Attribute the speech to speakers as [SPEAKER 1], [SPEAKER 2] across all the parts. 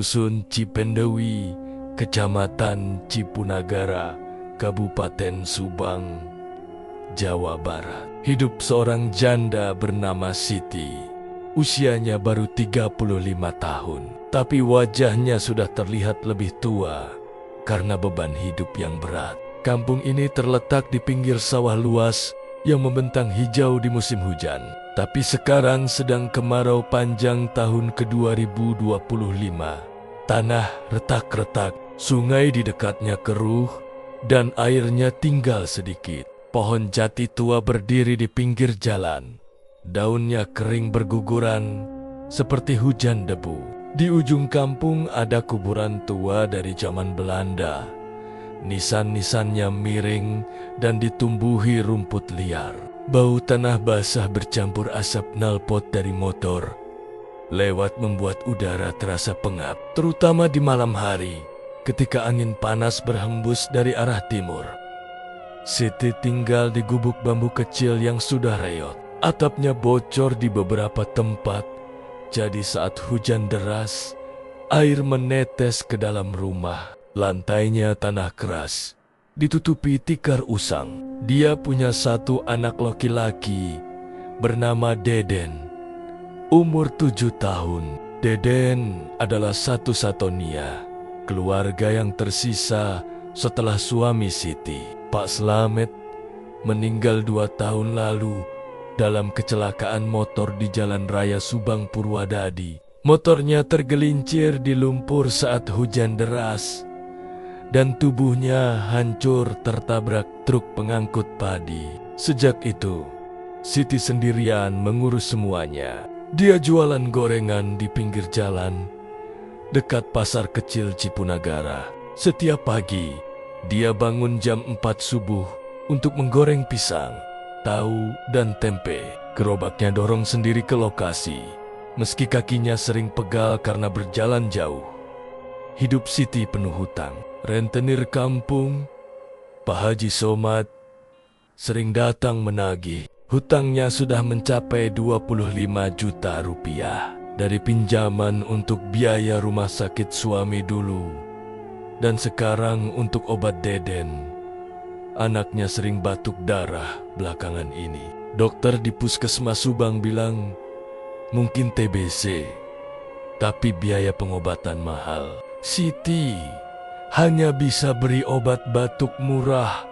[SPEAKER 1] Dusun Cipendewi, Kecamatan Cipunagara, Kabupaten Subang, Jawa Barat. Hidup seorang janda bernama Siti. Usianya baru 35 tahun, tapi wajahnya sudah terlihat lebih tua karena beban hidup yang berat. Kampung ini terletak di pinggir sawah luas yang membentang hijau di musim hujan. Tapi sekarang sedang kemarau panjang tahun ke-2025. Tanah retak-retak, sungai di dekatnya keruh, dan airnya tinggal sedikit. Pohon jati tua berdiri di pinggir jalan. Daunnya kering berguguran seperti hujan debu. Di ujung kampung ada kuburan tua dari zaman Belanda. Nisan-nisannya miring dan ditumbuhi rumput liar. Bau tanah basah bercampur asap knalpot dari motor lewat membuat udara terasa pengap, terutama di malam hari ketika angin panas berhembus dari arah timur. Siti tinggal di gubuk bambu kecil yang sudah reot. Atapnya bocor di beberapa tempat, jadi saat hujan deras, air menetes ke dalam rumah. Lantainya tanah keras, ditutupi tikar usang. Dia punya satu anak laki-laki bernama Deden, umur 7 tahun. Deden adalah satu-satunya keluarga yang tersisa setelah suami Siti, Pak Slamet, meninggal 2 tahun lalu dalam kecelakaan motor di Jalan Raya Subang Purwadadi. Motornya tergelincir di lumpur saat hujan deras, dan tubuhnya hancur tertabrak truk pengangkut padi. Sejak itu, Siti sendirian mengurus semuanya. Dia jualan gorengan di pinggir jalan, dekat pasar kecil Cipunagara. Setiap pagi, dia bangun jam 4 subuh untuk menggoreng pisang, tahu, dan tempe. Gerobaknya dorong sendiri ke lokasi, meski kakinya sering pegal karena berjalan jauh. Hidup Siti penuh hutang. Rentenir kampung, Pak Haji Somad, sering datang menagih. Hutangnya sudah mencapai 25 juta rupiah dari pinjaman untuk biaya rumah sakit suami dulu, dan sekarang untuk obat Deden. Anaknya sering batuk darah belakangan ini. Dokter di Puskesmas Subang bilang mungkin TBC, tapi biaya pengobatan mahal. Siti hanya bisa beri obat batuk murah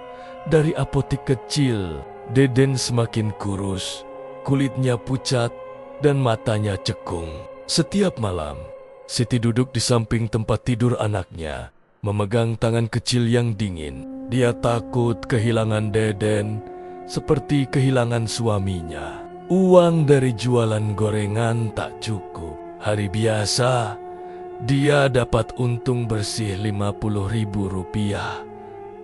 [SPEAKER 1] dari apotek kecil. Deden semakin kurus, kulitnya pucat, dan matanya cekung. Setiap malam, Siti duduk di samping tempat tidur anaknya, memegang tangan kecil yang dingin. Dia takut kehilangan Deden seperti kehilangan suaminya. Uang dari jualan gorengan tak cukup. Hari biasa, dia dapat untung bersih 50.000 rupiah,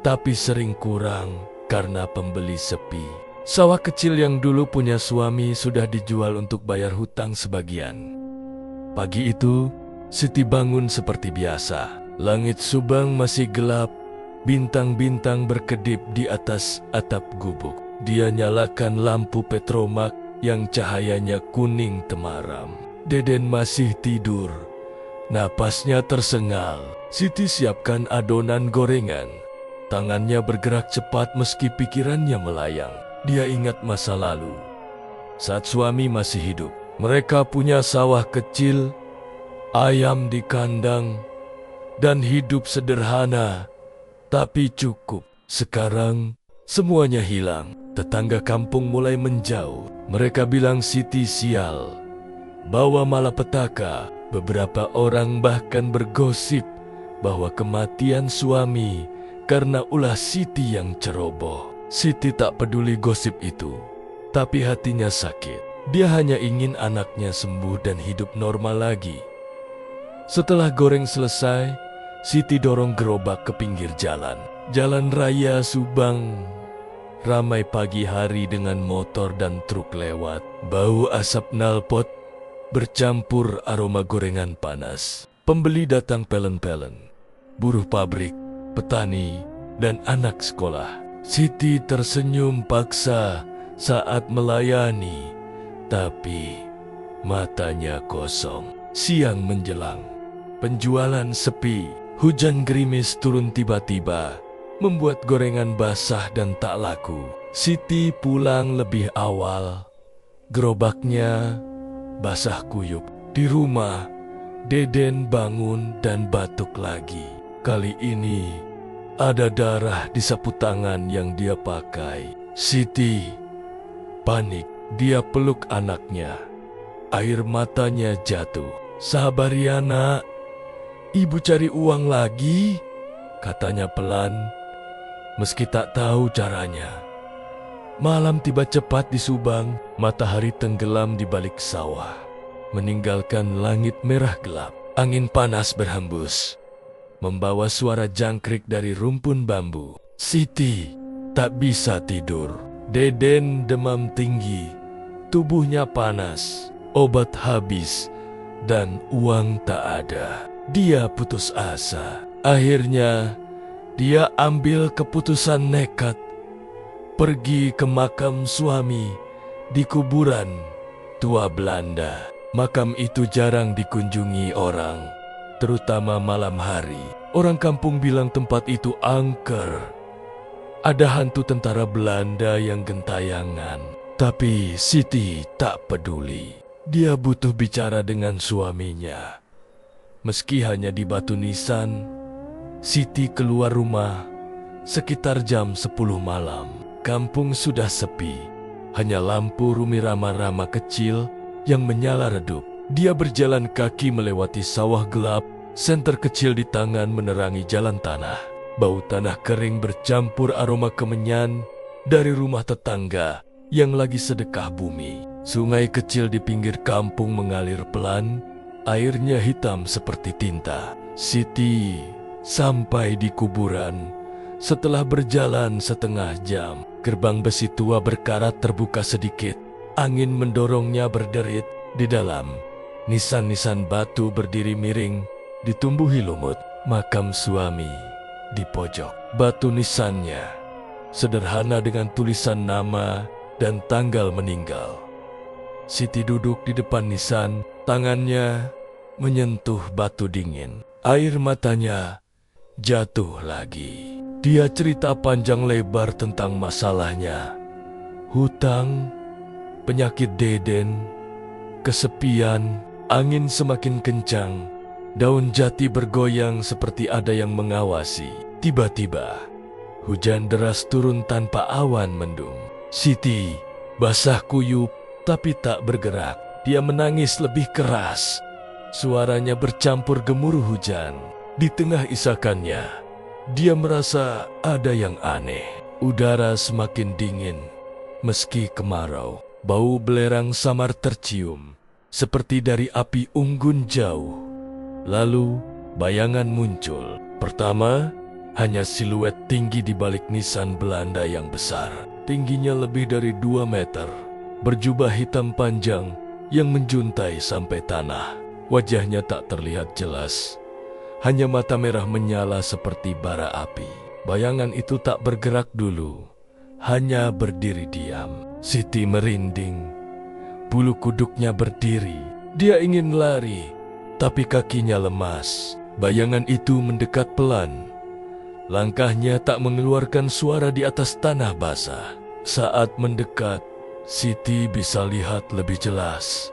[SPEAKER 1] tapi sering kurang karena pembeli sepi. Sawah kecil yang dulu punya suami sudah dijual untuk bayar hutang sebagian. Pagi itu, Siti bangun seperti biasa. Langit Subang masih gelap, bintang-bintang berkedip di atas atap gubuk. Dia nyalakan lampu petromak yang cahayanya kuning temaram. Deden masih tidur. Napasnya tersengal. Siti siapkan adonan gorengan. Tangannya bergerak cepat meski pikirannya melayang. Dia ingat masa lalu. Saat suami masih hidup, mereka punya sawah kecil, ayam di kandang, dan hidup sederhana, tapi cukup. Sekarang, semuanya hilang. Tetangga kampung mulai menjauh. Mereka bilang Siti sial, bawa malapetaka. Beberapa orang bahkan bergosip bahwa kematian suami karena ulah Siti yang ceroboh. Siti tak peduli gosip itu, tapi hatinya sakit. Dia hanya ingin anaknya sembuh dan hidup normal lagi. Setelah goreng selesai, Siti dorong gerobak ke pinggir jalan. Jalan Raya Subang ramai pagi hari dengan motor dan truk lewat. Bau asap knalpot bercampur aroma gorengan panas. Pembeli datang pelen-pelen. Buruh pabrik, petani, dan anak sekolah. Siti tersenyum paksa saat melayani, tapi matanya kosong. Siang menjelang, Penjualan sepi, hujan gerimis turun tiba-tiba, membuat gorengan basah dan tak laku. Siti pulang lebih awal. Gerobaknya basah kuyup. Di rumah, Deden bangun dan batuk lagi. Kali ini, ada darah di sapu tangan yang dia pakai. Siti panik. Dia peluk anaknya. Air matanya jatuh. "Sabar ya nak. Ibu cari uang lagi," katanya pelan, meski tak tahu caranya. Malam tiba cepat di Subang, matahari tenggelam di balik sawah, meninggalkan langit merah gelap. Angin panas berhembus, membawa suara jangkrik dari rumpun bambu. Siti tak bisa tidur. Deden demam tinggi, tubuhnya panas, obat habis, dan uang tak ada. Dia putus asa. Akhirnya, dia ambil keputusan nekat. Pergi ke makam suami di kuburan tua Belanda. Makam itu jarang dikunjungi orang, terutama malam hari. Orang kampung bilang tempat itu angker. Ada hantu tentara Belanda yang gentayangan. Tapi Siti tak peduli. Dia butuh bicara dengan suaminya. Meski hanya di Batu Nisan, Siti keluar rumah sekitar jam 10 malam. Kampung sudah sepi, hanya lampu Rumi Rama-Rama kecil yang menyala redup. Dia berjalan kaki melewati sawah gelap, senter kecil di tangan menerangi jalan tanah. Bau tanah kering bercampur aroma kemenyan dari rumah tetangga yang lagi sedekah bumi. Sungai kecil di pinggir kampung mengalir pelan, airnya hitam seperti tinta. Siti sampai di kuburan setelah berjalan setengah jam. Gerbang besi tua berkarat terbuka sedikit. Angin mendorongnya berderit. Di dalam, nisan-nisan batu berdiri miring, ditumbuhi lumut. Makam suami di pojok. Batu nisannya sederhana dengan tulisan nama dan tanggal meninggal. Siti duduk di depan nisan, tangannya menyentuh batu dingin. Air matanya jatuh lagi. Dia cerita panjang lebar tentang masalahnya. Hutang, penyakit Deden, kesepian, angin semakin kencang. Daun jati bergoyang seperti ada yang mengawasi. Tiba-tiba, hujan deras turun tanpa awan mendung. Siti basah kuyup tapi tak bergerak. Dia menangis lebih keras. Suaranya bercampur gemuruh hujan. Di tengah isakannya, dia merasa ada yang aneh. Udara semakin dingin, meski kemarau. Bau belerang samar tercium, seperti dari api unggun jauh. Lalu, bayangan muncul. Pertama, hanya siluet tinggi di balik nisan Belanda yang besar. Tingginya lebih dari 2 meter. Berjubah hitam panjang yang menjuntai sampai tanah. Wajahnya tak terlihat jelas. Hanya mata merah menyala seperti bara api. Bayangan itu tak bergerak dulu, hanya berdiri diam. Siti merinding. Bulu kuduknya berdiri. Dia ingin lari, tapi kakinya lemas. Bayangan itu mendekat pelan. Langkahnya tak mengeluarkan suara di atas tanah basah. Saat mendekat, Siti bisa lihat lebih jelas.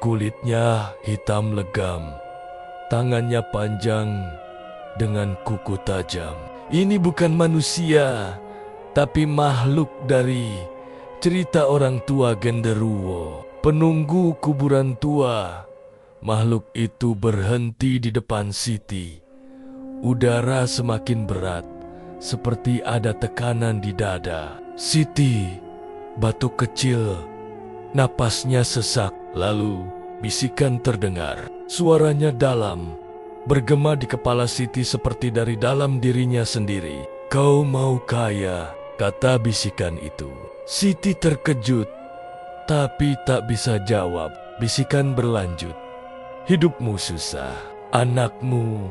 [SPEAKER 1] Kulitnya hitam legam. Tangannya panjang dengan kuku tajam. Ini bukan manusia, tapi makhluk dari cerita orang tua genderuwo. Penunggu kuburan tua. Makhluk itu berhenti di depan Siti. Udara semakin berat, seperti ada tekanan di dada. Siti batuk kecil, napasnya sesak. Lalu bisikan terdengar. Suaranya dalam, bergema di kepala Siti seperti dari dalam dirinya sendiri. "Kau mau kaya," kata bisikan itu. Siti terkejut, tapi tak bisa jawab. Bisikan berlanjut. "Hidupmu susah, anakmu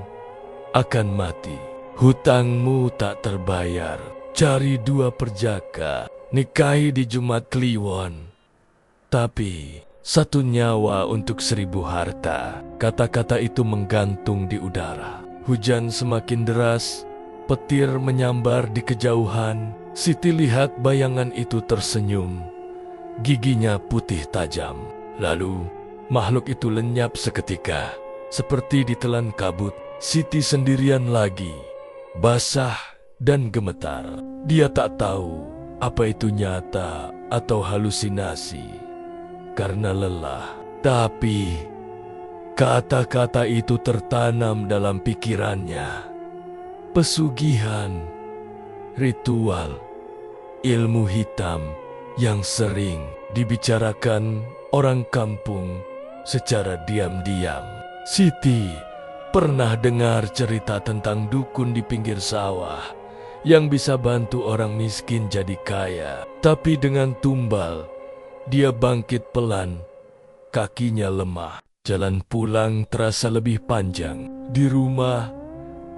[SPEAKER 1] akan mati, hutangmu tak terbayar. Cari 2 perjaka, nikahi di Jumat Kliwon. Tapi Satu nyawa untuk 1000 harta. Kata-kata itu menggantung di udara. Hujan semakin deras, petir menyambar di kejauhan. Siti lihat bayangan itu tersenyum. Giginya putih tajam. Lalu, makhluk itu lenyap seketika. Seperti ditelan kabut, Siti sendirian lagi. Basah dan gemetar. Dia tak tahu apa itu nyata atau halusinasi. Karena lelah, tapi kata-kata itu tertanam dalam pikirannya. Pesugihan, ritual, ilmu hitam yang sering dibicarakan orang kampung secara diam-diam. Siti pernah dengar cerita tentang dukun di pinggir sawah yang bisa bantu orang miskin jadi kaya. Tapi dengan tumbal, dia bangkit pelan, kakinya lemah. Jalan pulang terasa lebih panjang. Di rumah,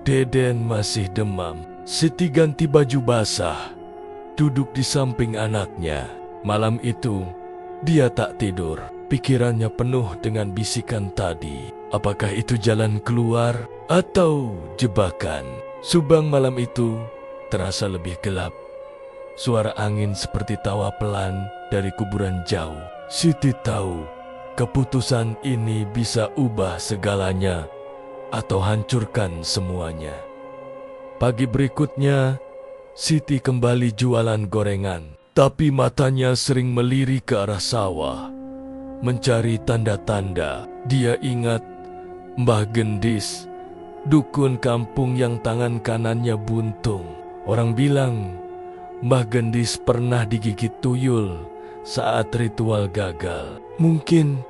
[SPEAKER 1] Deden masih demam. Siti ganti baju basah, duduk di samping anaknya. Malam itu, dia tak tidur. Pikirannya penuh dengan bisikan tadi. Apakah itu jalan keluar atau jebakan? Subang malam itu terasa lebih gelap. Suara angin seperti tawa pelan dari kuburan jauh. Siti tahu keputusan ini bisa ubah segalanya atau hancurkan semuanya. Pagi berikutnya, Siti kembali jualan gorengan. Tapi matanya sering melirik ke arah sawah, mencari tanda-tanda. Dia ingat Mbah Gendis, dukun kampung yang tangan kanannya buntung. Orang bilang Mbah Gendis pernah digigit tuyul saat ritual gagal. Mungkin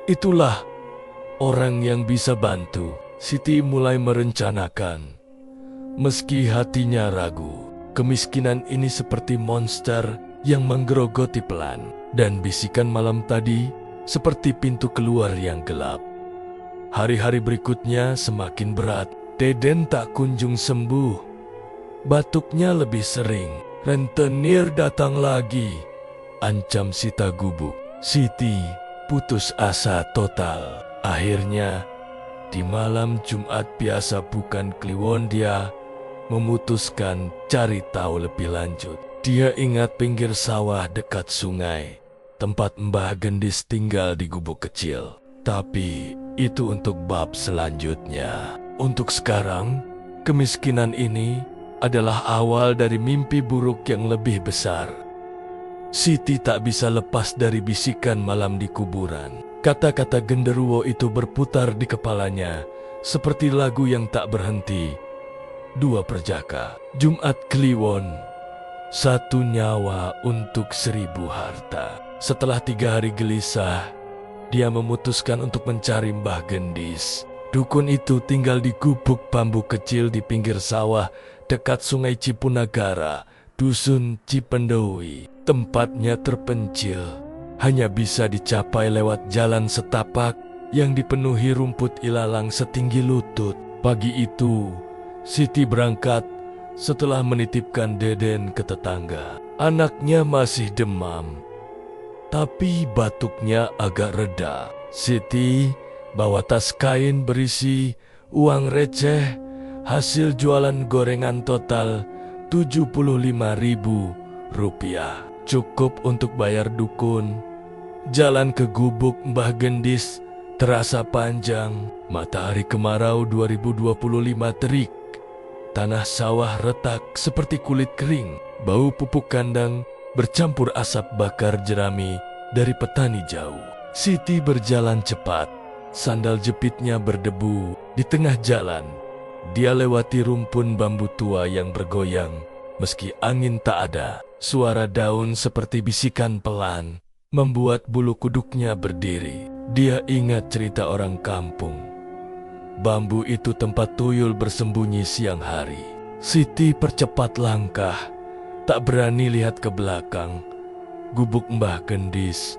[SPEAKER 1] itulah orang yang bisa bantu. Siti mulai merencanakan. Meski hatinya ragu, kemiskinan ini seperti monster yang menggerogoti pelan. Dan bisikan malam tadi seperti pintu keluar yang gelap. Hari-hari berikutnya semakin berat. Deden tak kunjung sembuh. Batuknya lebih sering. Rentenir datang lagi, ancam Sita gubuk. Siti putus asa total. Akhirnya, di malam Jumat biasa bukan Kliwon, dia memutuskan cari tahu lebih lanjut. Dia ingat pinggir sawah dekat sungai, tempat Mbah Gendis tinggal di gubuk kecil. Tapi itu untuk bab selanjutnya. Untuk sekarang, kemiskinan ini adalah awal dari mimpi buruk yang lebih besar. Siti tak bisa lepas dari bisikan malam di kuburan. Kata-kata genderuwo itu berputar di kepalanya, seperti lagu yang tak berhenti. 2 perjaka, Jumat Kliwon, 1 nyawa untuk 1000 harta. Setelah 3 hari gelisah, dia memutuskan untuk mencari Mbah Gendis. Dukun itu tinggal di gubuk bambu kecil di pinggir sawah dekat Sungai Cipunagara, Dusun Cipendeui. Tempatnya terpencil, hanya bisa dicapai lewat jalan setapak yang dipenuhi rumput ilalang setinggi lutut. Pagi itu, Siti berangkat setelah menitipkan Deden ke tetangga. Anaknya masih demam, tapi batuknya agak reda. Siti bawa tas kain berisi uang receh hasil jualan gorengan total 75.000 rupiah. Cukup untuk bayar dukun. Jalan ke gubuk Mbah Gendis terasa panjang. Matahari kemarau 2025 terik. Tanah sawah retak seperti kulit kering. Bau pupuk kandang bercampur asap bakar jerami dari petani jauh. Siti berjalan cepat. Sandal jepitnya berdebu. Di tengah jalan, dia lewati rumpun bambu tua yang bergoyang. Meski angin tak ada, suara daun seperti bisikan pelan membuat bulu kuduknya berdiri. Dia ingat cerita orang kampung. Bambu itu tempat tuyul bersembunyi siang hari. Siti percepat langkah, tak berani lihat ke belakang. Gubuk Mbah Gendis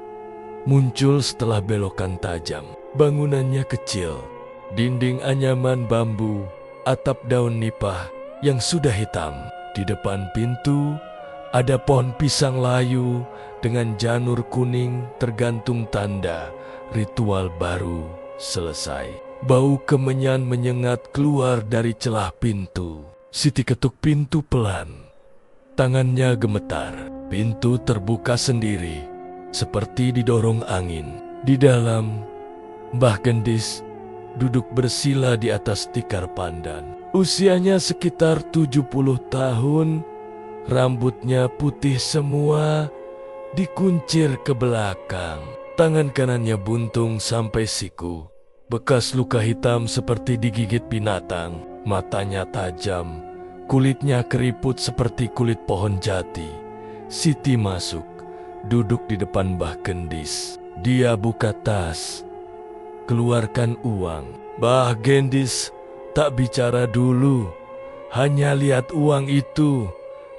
[SPEAKER 1] muncul setelah belokan tajam. Bangunannya kecil, dinding anyaman bambu, atap daun nipah yang sudah hitam. Di depan pintu ada pohon pisang layu dengan janur kuning tergantung tanda ritual baru selesai. Bau kemenyan menyengat keluar dari celah pintu. Siti ketuk pintu pelan. Tangannya gemetar. Pintu terbuka sendiri, seperti didorong angin. Di dalam, Mbah Gendis duduk bersila di atas tikar pandan. Usianya sekitar 70 tahun, rambutnya putih semua, dikuncir ke belakang. Tangan kanannya buntung sampai siku. Bekas luka hitam seperti digigit binatang. Matanya tajam, kulitnya keriput seperti kulit pohon jati. Siti masuk, duduk di depan Mbah Gendis. Dia buka tas, keluarkan uang. Mbah Gendis tak bicara dulu, hanya lihat uang itu,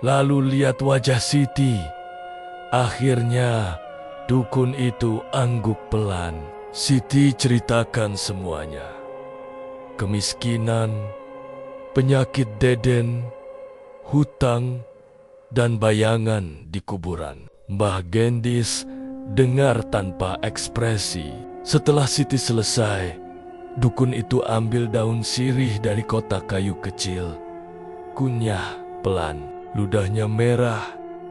[SPEAKER 1] lalu lihat wajah Siti. Akhirnya, dukun itu angguk pelan. Siti ceritakan semuanya. Kemiskinan, penyakit Deden, hutang, dan bayangan di kuburan. Mbah Gendis dengar tanpa ekspresi. Setelah Siti selesai, dukun itu ambil daun sirih dari kotak kayu kecil. Kunyah pelan, ludahnya merah,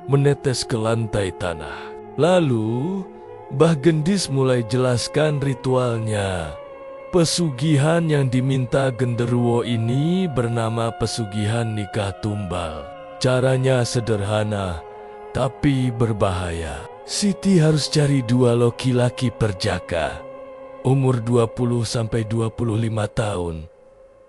[SPEAKER 1] menetes ke lantai tanah. Lalu, Mbah Gendis mulai jelaskan ritualnya. Pesugihan yang diminta genderuwo ini bernama pesugihan nikah tumbal. Caranya sederhana, tapi berbahaya. Siti harus cari 2 laki-laki perjaka, umur 20-25 tahun,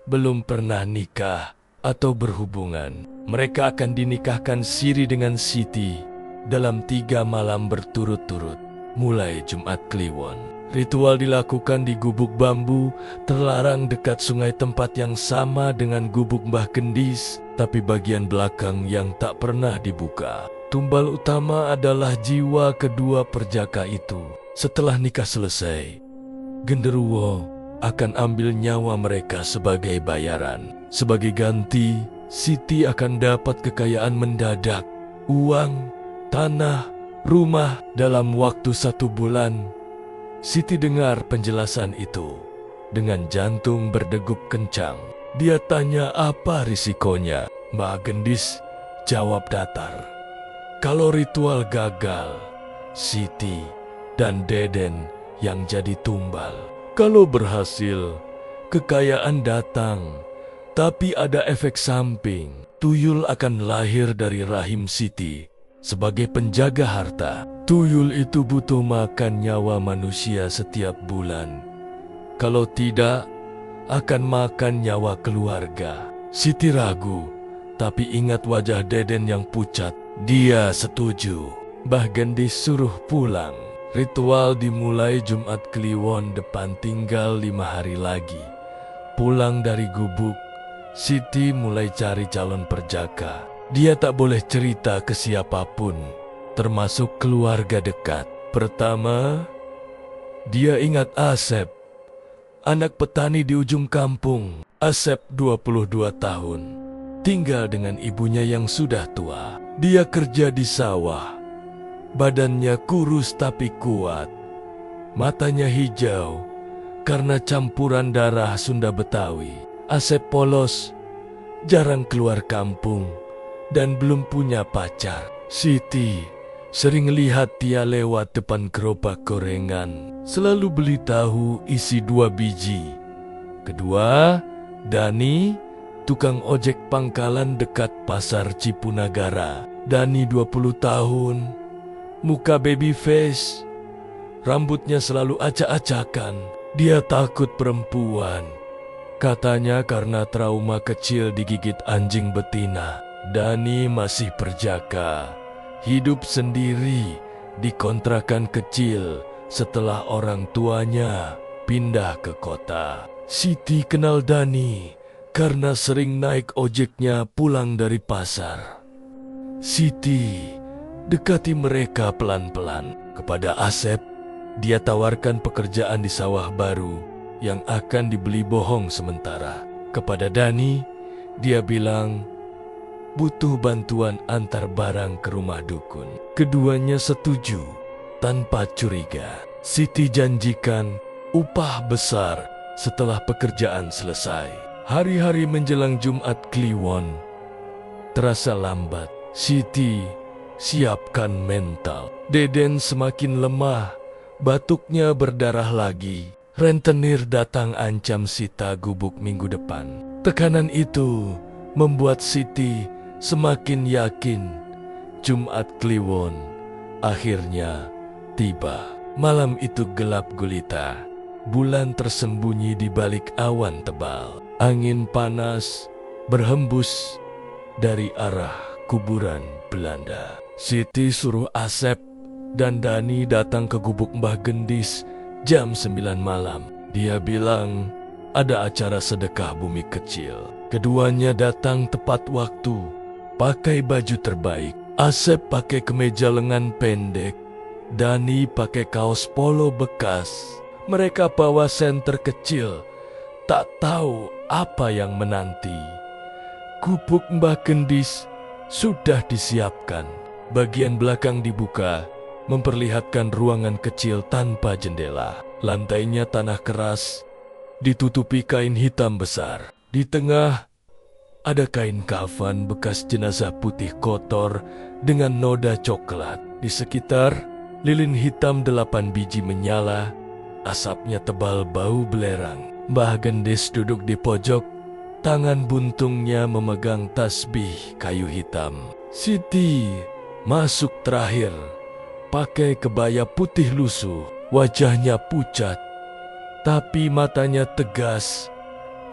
[SPEAKER 1] belum pernah nikah atau berhubungan. Mereka akan dinikahkan siri dengan Siti dalam 3 malam berturut-turut, mulai Jumat Kliwon. Ritual dilakukan di gubuk bambu, terlarang dekat sungai, tempat yang sama dengan gubuk Mbah Gendis, tapi bagian belakang yang tak pernah dibuka. Tumbal utama adalah jiwa kedua perjaka itu. Setelah nikah selesai, genderuwo akan ambil nyawa mereka sebagai bayaran. Sebagai ganti, Siti akan dapat kekayaan mendadak, uang, tanah, rumah dalam waktu 1 bulan. Siti dengar penjelasan itu dengan jantung berdegup kencang. Dia tanya apa risikonya. Mbah Gendis jawab datar. Kalau ritual gagal, Siti dan Deden yang jadi tumbal. Kalau berhasil, kekayaan datang, tapi ada efek samping. Tuyul akan lahir dari rahim Siti sebagai penjaga harta. Tuyul itu butuh makan nyawa manusia setiap bulan. Kalau tidak, akan makan nyawa keluarga. Siti ragu, tapi ingat wajah Deden yang pucat. Dia setuju. Mbah Gendis suruh pulang. Ritual dimulai Jumat Kliwon depan, tinggal 5 hari lagi. Pulang dari gubuk, Siti mulai cari calon perjaka. Dia tak boleh cerita ke siapapun, termasuk keluarga dekat. Pertama, dia ingat Asep, anak petani di ujung kampung. Asep 22 tahun, tinggal dengan ibunya yang sudah tua. Dia kerja di sawah, badannya kurus tapi kuat. Matanya hijau karena campuran darah Sunda Betawi. Asep polos, jarang keluar kampung, dan belum punya pacar. Siti sering lihat dia lewat depan gerobak gorengan, selalu beli tahu isi 2 biji. Kedua, Dani, tukang ojek pangkalan dekat pasar Cipunagara. Dani 20 tahun, muka baby face, rambutnya selalu acak-acakan. Dia takut perempuan, katanya karena trauma kecil digigit anjing betina. Dani masih perjaka, hidup sendiri di kontrakan kecil setelah orang tuanya pindah ke kota. Siti kenal Dani karena sering naik ojeknya pulang dari pasar. Siti dekati mereka pelan-pelan. Kepada Asep, dia tawarkan pekerjaan di sawah baru yang akan dibeli bohong sementara. Kepada Dani, dia bilang, butuh bantuan antar barang ke rumah dukun. Keduanya setuju tanpa curiga. Siti janjikan upah besar setelah pekerjaan selesai. Hari-hari menjelang Jumat Kliwon terasa lambat. Siti siapkan mental. Deden semakin lemah, batuknya berdarah lagi. Rentenir datang ancam sita gubuk minggu depan. Tekanan itu membuat Siti semakin yakin Jumat Kliwon akhirnya tiba. Malam itu gelap gulita. Bulan tersembunyi di balik awan tebal. Angin panas berhembus dari arah kuburan Belanda. Siti suruh Asep dan Dani datang ke gubuk Mbah Gendis jam 9 malam. Dia bilang ada acara sedekah bumi kecil. Keduanya datang tepat waktu, pakai baju terbaik. Asep pakai kemeja lengan pendek, Dani pakai kaos polo bekas. Mereka bawa senter kecil, tak tahu apa yang menanti. Gubuk Mbah Gendis sudah disiapkan. Bagian belakang dibuka, memperlihatkan ruangan kecil tanpa jendela. Lantainya tanah keras, ditutupi kain hitam besar. Di tengah ada kain kafan bekas jenazah putih kotor dengan noda coklat. Di sekitar, lilin hitam 8 biji menyala, asapnya tebal bau belerang. Mbah Gendis duduk di pojok, tangan buntungnya memegang tasbih kayu hitam. Siti masuk terakhir, pakai kebaya putih lusuh, wajahnya pucat, tapi matanya tegas.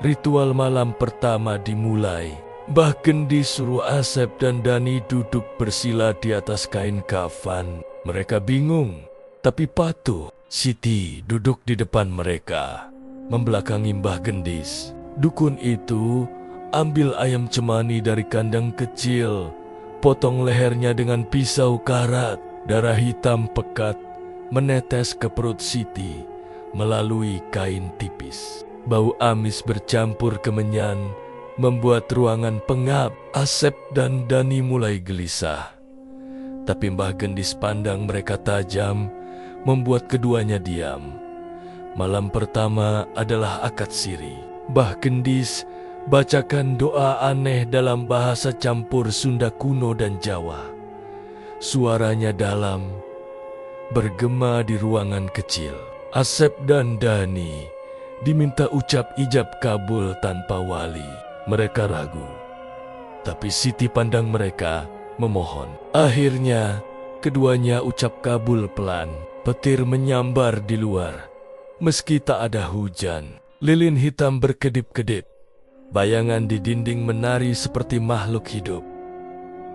[SPEAKER 1] Ritual malam pertama dimulai. Mbah Gendis suruh Asep dan Dani duduk bersila di atas kain kafan. Mereka bingung, tapi patuh. Siti duduk di depan mereka, membelakangi Mbah Gendis. Dukun itu ambil ayam cemani dari kandang kecil, potong lehernya dengan pisau karat. Darah hitam pekat menetes ke perut Siti melalui kain tipis. Bau amis bercampur kemenyan membuat ruangan pengap. Asep dan Dani mulai gelisah, tapi Mbah Gendis pandang mereka tajam, membuat keduanya diam. Malam pertama adalah akad siri. Mbah Gendis bacakan doa aneh dalam bahasa campur Sunda kuno dan Jawa. Suaranya dalam, bergema di ruangan kecil. Asep dan Dani diminta ucap ijab kabul tanpa wali. Mereka ragu, tapi Siti pandang mereka memohon. Akhirnya, keduanya ucap kabul pelan. Petir menyambar di luar. Meski tak ada hujan, lilin hitam berkedip-kedip. Bayangan di dinding menari seperti makhluk hidup.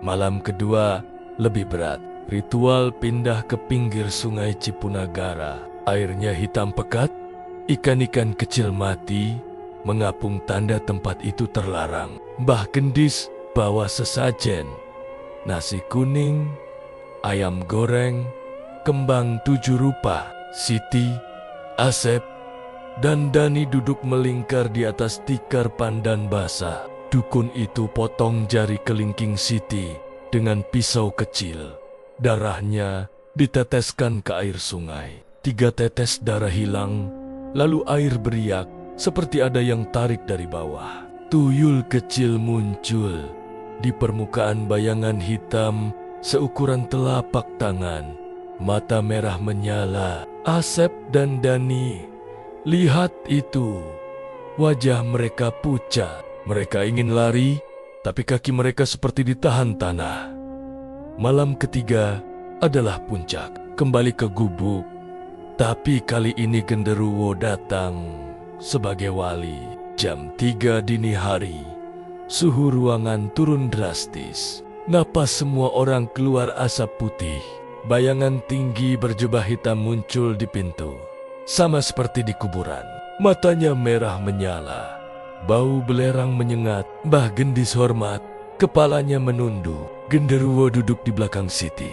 [SPEAKER 1] Malam kedua lebih berat. Ritual pindah ke pinggir sungai Cipunagara. Airnya hitam pekat. Ikan-ikan kecil mati, mengapung tanda tempat itu terlarang. Mbah Gendis bawa sesajen, nasi kuning, ayam goreng, kembang 7 rupa. Siti, Asep, dan Dani duduk melingkar di atas tikar pandan basah. Dukun itu potong jari kelingking Siti dengan pisau kecil. Darahnya diteteskan ke air sungai. 3 tetes darah hilang. Lalu air beriak seperti ada yang tarik dari bawah. Tuyul kecil muncul di permukaan bayangan hitam seukuran telapak tangan. Mata merah menyala. Asep dan Dani lihat itu. Wajah mereka pucat. Mereka ingin lari, tapi kaki mereka seperti ditahan tanah. Malam ketiga adalah puncak. Kembali ke gubuk. Tapi kali ini genderuwo datang sebagai wali. Jam 3 dini hari, suhu ruangan turun drastis. Napas semua orang keluar asap putih. Bayangan tinggi berjubah hitam muncul di pintu. Sama seperti di kuburan. Matanya merah menyala. Bau belerang menyengat. Mbah Gendis hormat. Kepalanya menunduk. Genderuwo duduk di belakang Siti.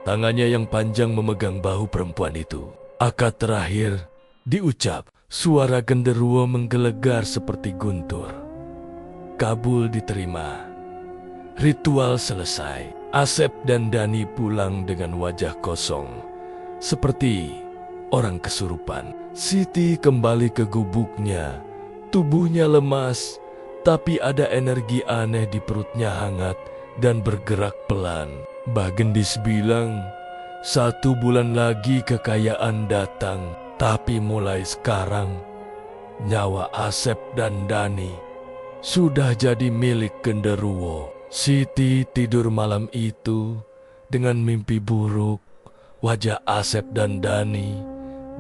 [SPEAKER 1] Tangannya yang panjang memegang bahu perempuan itu. Akad terakhir diucap. Suara genderuwo menggelegar seperti guntur. Kabul diterima. Ritual selesai. Asep dan Dani pulang dengan wajah kosong, seperti orang kesurupan. Siti kembali ke gubuknya. Tubuhnya lemas, tapi ada energi aneh di perutnya hangat dan bergerak pelan. Mbah Gendis bilang, 1 bulan lagi kekayaan datang, tapi mulai sekarang nyawa Asep dan Dani sudah jadi milik genderuwo. Siti tidur malam itu dengan mimpi buruk. Wajah Asep dan Dani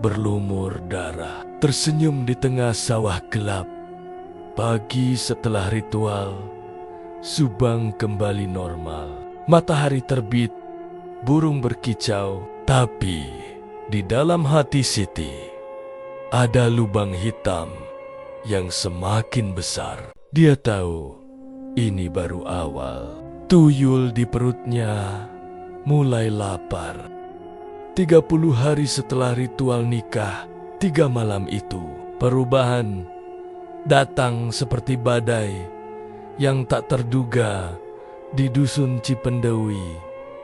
[SPEAKER 1] berlumur darah, tersenyum di tengah sawah gelap. Pagi setelah ritual, Subang kembali normal. Matahari terbit, burung berkicau, tapi di dalam hati Siti ada lubang hitam yang semakin besar. Dia tahu ini baru awal. Tuyul di perutnya mulai lapar. 30 hari setelah ritual nikah, 3 malam itu, perubahan datang seperti badai yang tak terduga di dusun Cipendewi,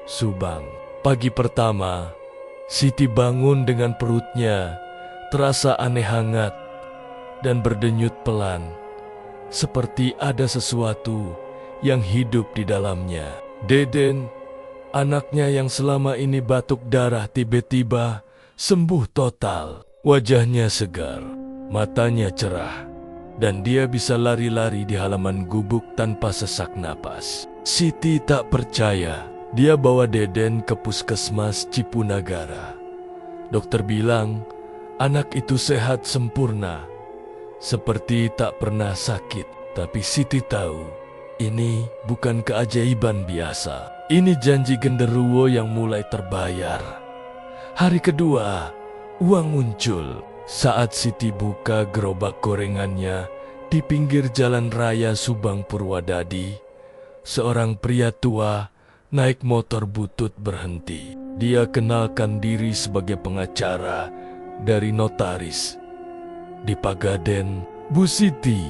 [SPEAKER 1] Subang. Pagi pertama, Siti bangun dengan perutnya terasa aneh hangat dan berdenyut pelan, seperti ada sesuatu yang hidup di dalamnya. Deden, anaknya yang selama ini batuk darah, tiba-tiba sembuh total. Wajahnya segar, matanya cerah, dan dia bisa lari-lari di halaman gubuk tanpa sesak napas. Siti tak percaya. Dia bawa Deden ke puskesmas Cipunagara. Dokter bilang anak itu sehat sempurna, seperti tak pernah sakit. Tapi Siti tahu ini bukan keajaiban biasa. Ini janji genderuwo yang mulai terbayar. Hari kedua, uang muncul saat Siti buka gerobak gorengannya di pinggir jalan raya Subang Purwadadi. Seorang pria tua naik motor butut berhenti. Dia kenalkan diri sebagai pengacara dari notaris di Pagaden. Bu Siti,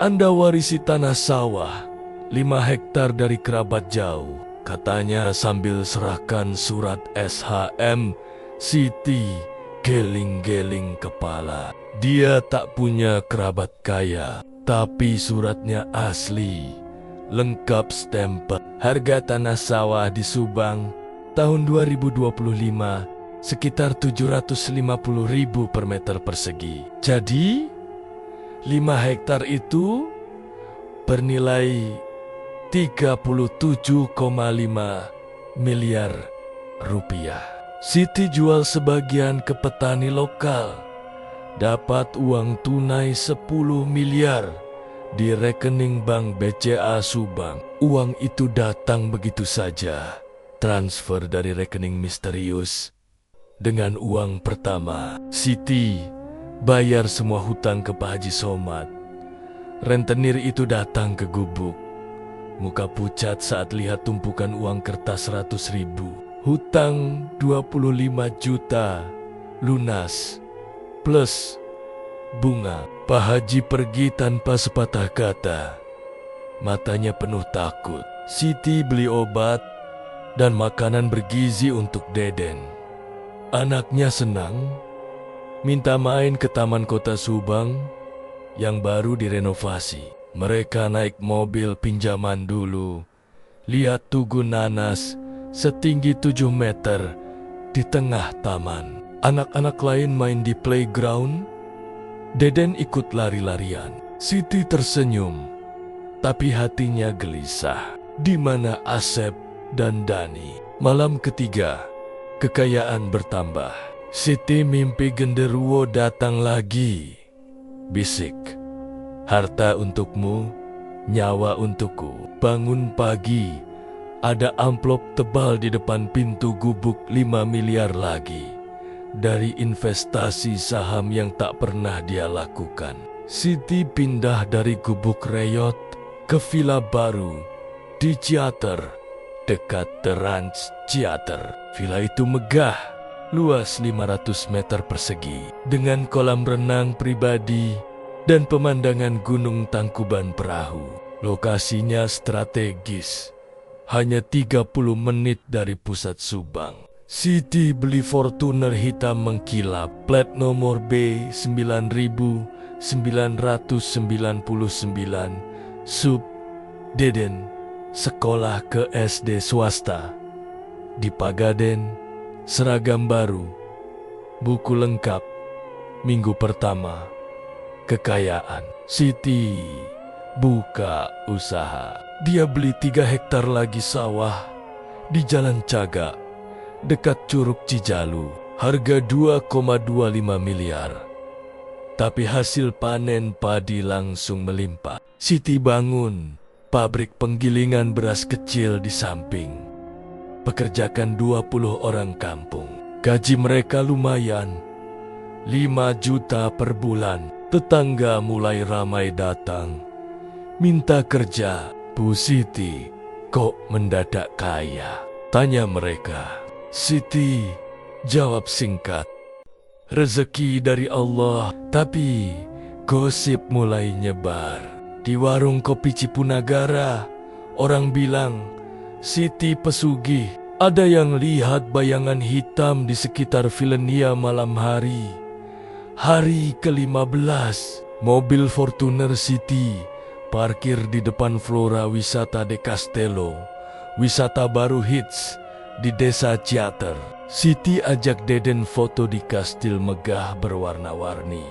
[SPEAKER 1] Anda warisi tanah sawah 5 hektar dari kerabat jauh, katanya sambil serahkan surat SHM. Siti geling-geling kepala. Dia tak punya kerabat kaya, tapi suratnya asli, lengkap stempel. Harga tanah sawah di Subang tahun 2025 sekitar 750.000 per meter persegi. Jadi 5 hektar itu bernilai 37,5 miliar rupiah. Siti jual sebagian ke petani lokal, dapat uang tunai 10 miliar di rekening Bank BCA Subang. Uang itu datang begitu saja, transfer dari rekening misterius. Dengan uang pertama, Siti bayar semua hutang ke Pak Haji Somad. Rentenir itu datang ke gubuk, muka pucat saat lihat tumpukan uang kertas 100.000. Hutang 25 juta, lunas, plus bunga. Pak Haji pergi tanpa sepatah kata. Matanya penuh takut. Siti beli obat dan makanan bergizi untuk Deden. Anaknya senang, minta main ke Taman Kota Subang yang baru direnovasi. Mereka naik mobil pinjaman dulu, lihat tugu nanas setinggi 7 meter di tengah taman. Anak-anak lain main di playground, Deden ikut lari-larian. Siti tersenyum, tapi hatinya gelisah. Di mana Asep dan Dani? Malam ketiga, kekayaan bertambah. Siti mimpi genderuwo datang lagi. Bisik, harta untukmu, nyawa untukku. Bangun pagi, ada amplop tebal di depan pintu gubuk 5 miliar lagi. Dari investasi saham yang tak pernah dia lakukan. Siti pindah dari gubuk reyot ke villa baru di Ciater, dekat Trans Ciater. Villa itu megah, luas 500 meter persegi, dengan kolam renang pribadi dan pemandangan Gunung Tangkuban Perahu. Lokasinya strategis, hanya 30 menit dari pusat Subang. Siti beli Fortuner hitam mengkilap, plat nomor B9999, sub Deden, sekolah ke SD swasta. Di Pagaden, seragam baru, buku lengkap, minggu pertama, kekayaan. Siti buka usaha. Dia beli 3 hektar lagi sawah di Jalan Cagak, dekat Curug Cijalu. Harga 2,25 miliar. Tapi hasil panen padi langsung melimpah. Siti bangun pabrik penggilingan beras kecil di samping. Pekerjakan 20 orang kampung. Gaji mereka lumayan, 5 juta per bulan. Tetangga mulai ramai datang, minta kerja. Bu Siti, kok mendadak kaya? Tanya mereka. Siti jawab singkat, rezeki dari Allah. Tapi gosip mulai nyebar. Di warung kopi Cipunagara, orang bilang Siti pesugih. Ada yang lihat bayangan hitam di sekitar Vilenia malam hari. Hari ke-15, mobil Fortuner Siti parkir di depan Flora Wisata de Castello, wisata baru hits di Desa Ciater. Siti ajak Deden foto di kastil megah berwarna-warni,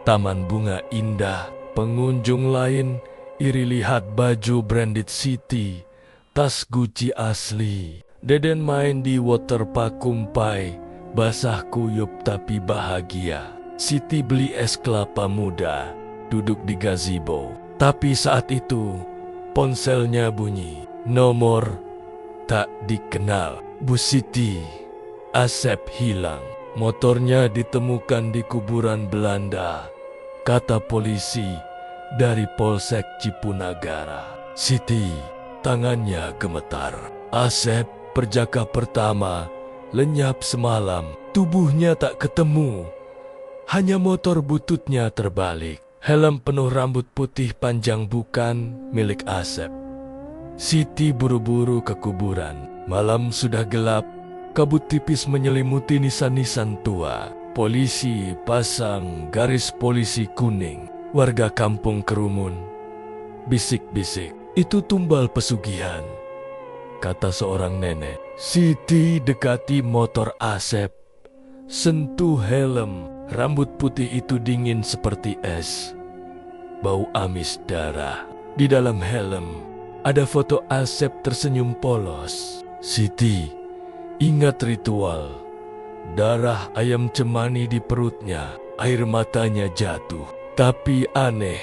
[SPEAKER 1] taman bunga indah. Pengunjung lain iri lihat baju branded Siti, tas Gucci asli. Deden main di waterpark Kumpai, basah kuyup tapi bahagia. Siti beli es kelapa muda, duduk di gazebo. Tapi saat itu, ponselnya bunyi. Nomor tak dikenal. Bu Siti, Asep hilang. Motornya ditemukan di kuburan Belanda, kata polisi dari Polsek Cipunagara. Siti, tangannya gemetar. Asep, perjaka pertama, lenyap semalam. Tubuhnya tak ketemu. Hanya motor bututnya terbalik. Helm penuh rambut putih panjang bukan milik Asep. Siti buru-buru ke kuburan. Malam sudah gelap, kabut tipis menyelimuti nisan-nisan tua. Polisi pasang garis polisi kuning. Warga kampung kerumun. Bisik-bisik, itu tumbal pesugihan, kata seorang nenek. Siti dekati motor Asep. Sentuh helm. Rambut putih itu dingin seperti es. Bau amis darah. Di dalam helm ada foto Asep tersenyum polos. Siti ingat ritual. Darah ayam cemani di perutnya. Air matanya jatuh. Tapi aneh,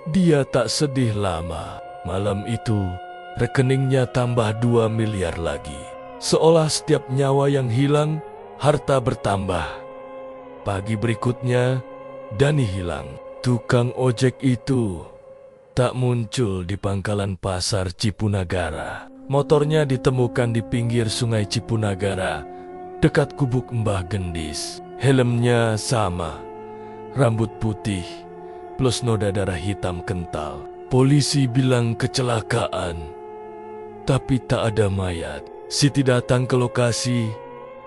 [SPEAKER 1] dia tak sedih lama. Malam itu rekeningnya tambah 2 miliar lagi. Seolah setiap nyawa yang hilang, harta bertambah. Pagi berikutnya, Dani hilang. Tukang ojek itu tak muncul di pangkalan pasar Cipunagara. Motornya ditemukan di pinggir sungai Cipunagara, dekat gubuk Mbah Gendis. Helmnya sama, rambut putih, plus noda darah hitam kental. Polisi bilang kecelakaan, tapi tak ada mayat. Siti datang ke lokasi,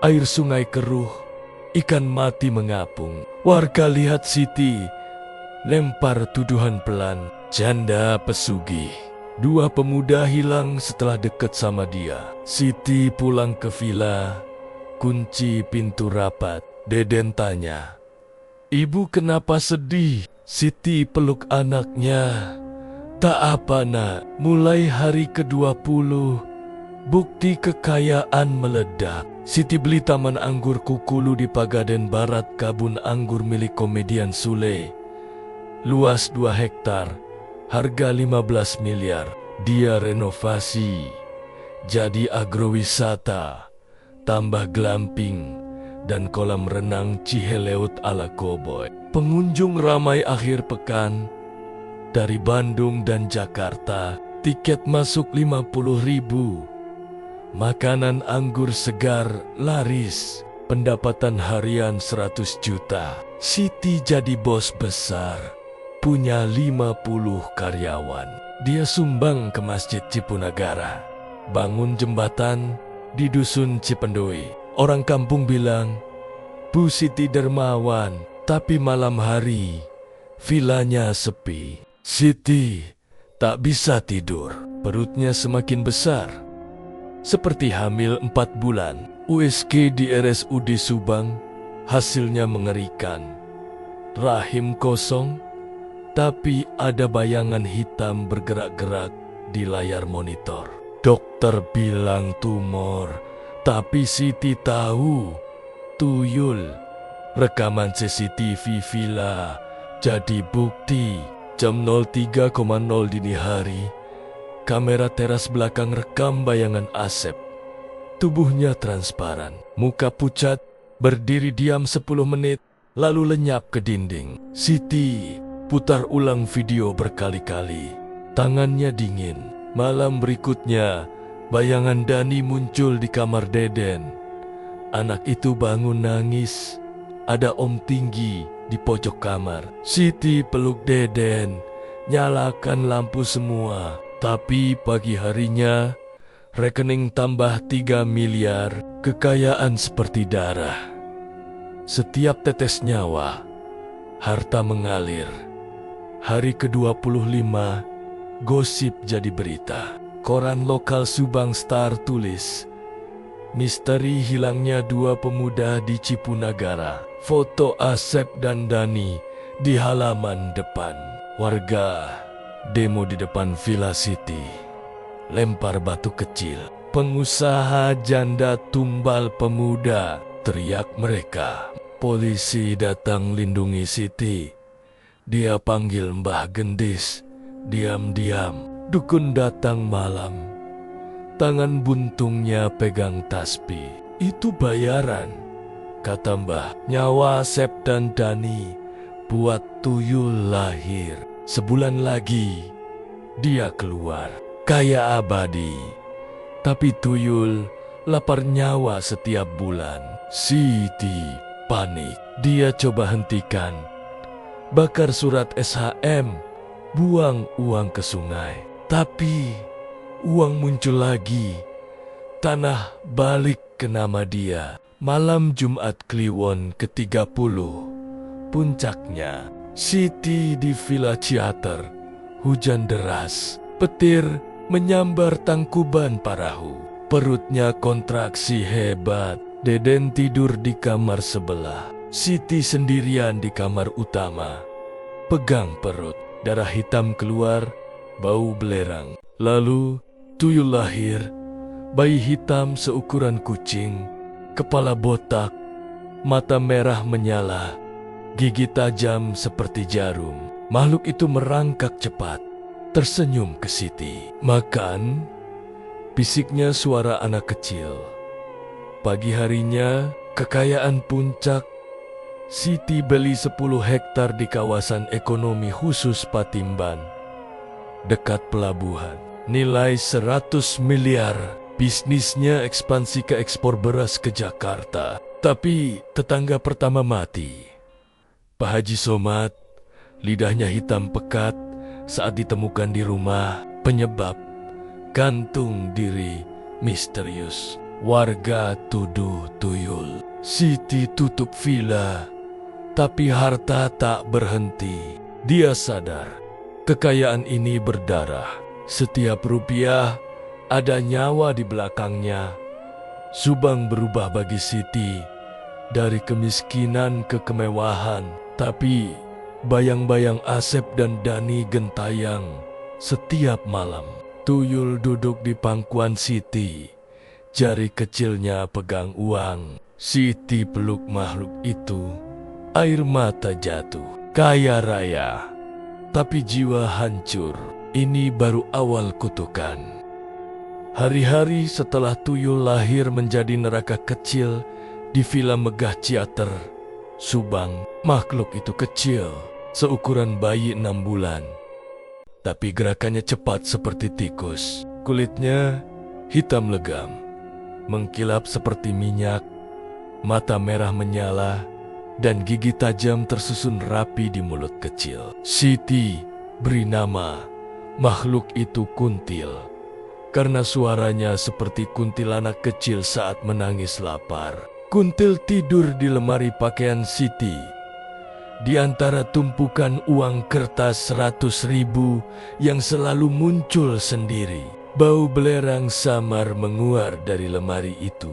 [SPEAKER 1] air sungai keruh. Ikan mati mengapung. Warga lihat Siti, lempar tuduhan pelan. Janda pesugih. 2 pemuda hilang setelah dekat sama dia. Siti pulang ke villa, kunci pintu rapat. Deden tanya, "Ibu kenapa sedih?" Siti peluk anaknya. "Tak apa nak, mulai hari ke-20, bukti kekayaan meledak." Siti beli taman anggur Kukulu di Pagaden Barat, kabun anggur milik komedian Sule. Luas 2 hektar, harga 15 miliar. Dia renovasi, jadi agrowisata, tambah glamping, dan kolam renang Ciheleut ala koboi. Pengunjung ramai akhir pekan. Dari Bandung dan Jakarta, tiket masuk 50.000. Makanan anggur segar laris, pendapatan harian 100 juta. Siti jadi bos besar, punya 50 karyawan. Dia sumbang ke Masjid Cipunagara, bangun jembatan di Dusun Cipendui. Orang kampung bilang, Bu Siti dermawan, tapi malam hari vilanya sepi. Siti tak bisa tidur, perutnya semakin besar, seperti hamil 4 bulan. USG di RSUD Subang, hasilnya mengerikan. Rahim kosong, tapi ada bayangan hitam bergerak-gerak di layar monitor. Dokter bilang tumor, tapi Siti tahu tuyul. Rekaman CCTV villa jadi bukti. Jam 03.00 dini hari, kamera teras belakang rekam bayangan Asep. Tubuhnya transparan, muka pucat, berdiri diam 10 menit, lalu lenyap ke dinding. Siti putar ulang video berkali-kali, tangannya dingin. Malam berikutnya, bayangan Dani muncul di kamar Deden. Anak itu bangun nangis, ada om tinggi di pojok kamar. Siti peluk Deden, nyalakan lampu semua. Tapi pagi harinya, rekening tambah 3 miliar, kekayaan seperti darah. Setiap tetes nyawa, harta mengalir. Hari ke-25, gosip jadi berita. Koran lokal Subang Star tulis, misteri hilangnya 2 pemuda di Cipunagara. Foto Asep dan Dani di halaman depan. Warga demo di depan Villa Siti, lempar batu kecil. Pengusaha janda tumbal pemuda, teriak mereka. Polisi datang lindungi Siti. Dia panggil Mbah Gendis, diam-diam. Dukun datang malam, tangan buntungnya pegang tasbih. Itu bayaran, kata Mbah. Nyawa Asep dan Dani buat tuyul lahir. Sebulan lagi, dia keluar, kaya abadi. Tapi tuyul lapar nyawa setiap bulan. Siti panik. Dia coba hentikan, bakar surat SHM, buang uang ke sungai. Tapi uang muncul lagi. Tanah balik ke nama dia. Malam Jumat Kliwon ke-30, puncaknya. Siti di Villa Ciater. Hujan deras, petir menyambar Tangkuban Parahu. Perutnya kontraksi hebat. Deden tidur di kamar sebelah. Siti sendirian di kamar utama. Pegang perut, darah hitam keluar, bau belerang. Lalu tuyul lahir, bayi hitam seukuran kucing, kepala botak, mata merah menyala, gigi tajam seperti jarum. Makhluk itu merangkak cepat, tersenyum ke Siti. Makan, bisiknya suara anak kecil. Pagi harinya, kekayaan puncak. Siti beli 10 hektar di kawasan ekonomi khusus Patimban, dekat pelabuhan. Nilai 100 miliar. Bisnisnya ekspansi ke ekspor beras ke Jakarta. Tapi tetangga pertama mati. Pak Haji Somad, lidahnya hitam pekat saat ditemukan di rumah. Penyebab gantung diri misterius. Warga tuduh tuyul. Siti tutup villa, tapi harta tak berhenti. Dia sadar kekayaan ini berdarah. Setiap rupiah ada nyawa di belakangnya. Subang berubah bagi Siti dari kemiskinan ke kemewahan. Tapi bayang-bayang Asep dan Dani gentayang setiap malam. Tuyul duduk di pangkuan Siti. Jari kecilnya pegang uang. Siti peluk makhluk itu. Air mata jatuh. Kaya raya, tapi jiwa hancur. Ini baru awal kutukan. Hari-hari setelah tuyul lahir menjadi neraka kecil di Villa Megah Ciater, Subang. Makhluk itu kecil, seukuran bayi 6 bulan. Tapi gerakannya cepat seperti tikus. Kulitnya hitam legam, mengkilap seperti minyak, mata merah menyala, dan gigi tajam tersusun rapi di mulut kecil. Siti beri nama Makhluk itu kuntil, karena suaranya seperti kuntilanak kecil saat menangis lapar. Kuntil tidur di lemari pakaian Siti, di antara tumpukan uang kertas 100.000 yang selalu muncul sendiri. Bau belerang samar menguar dari lemari itu,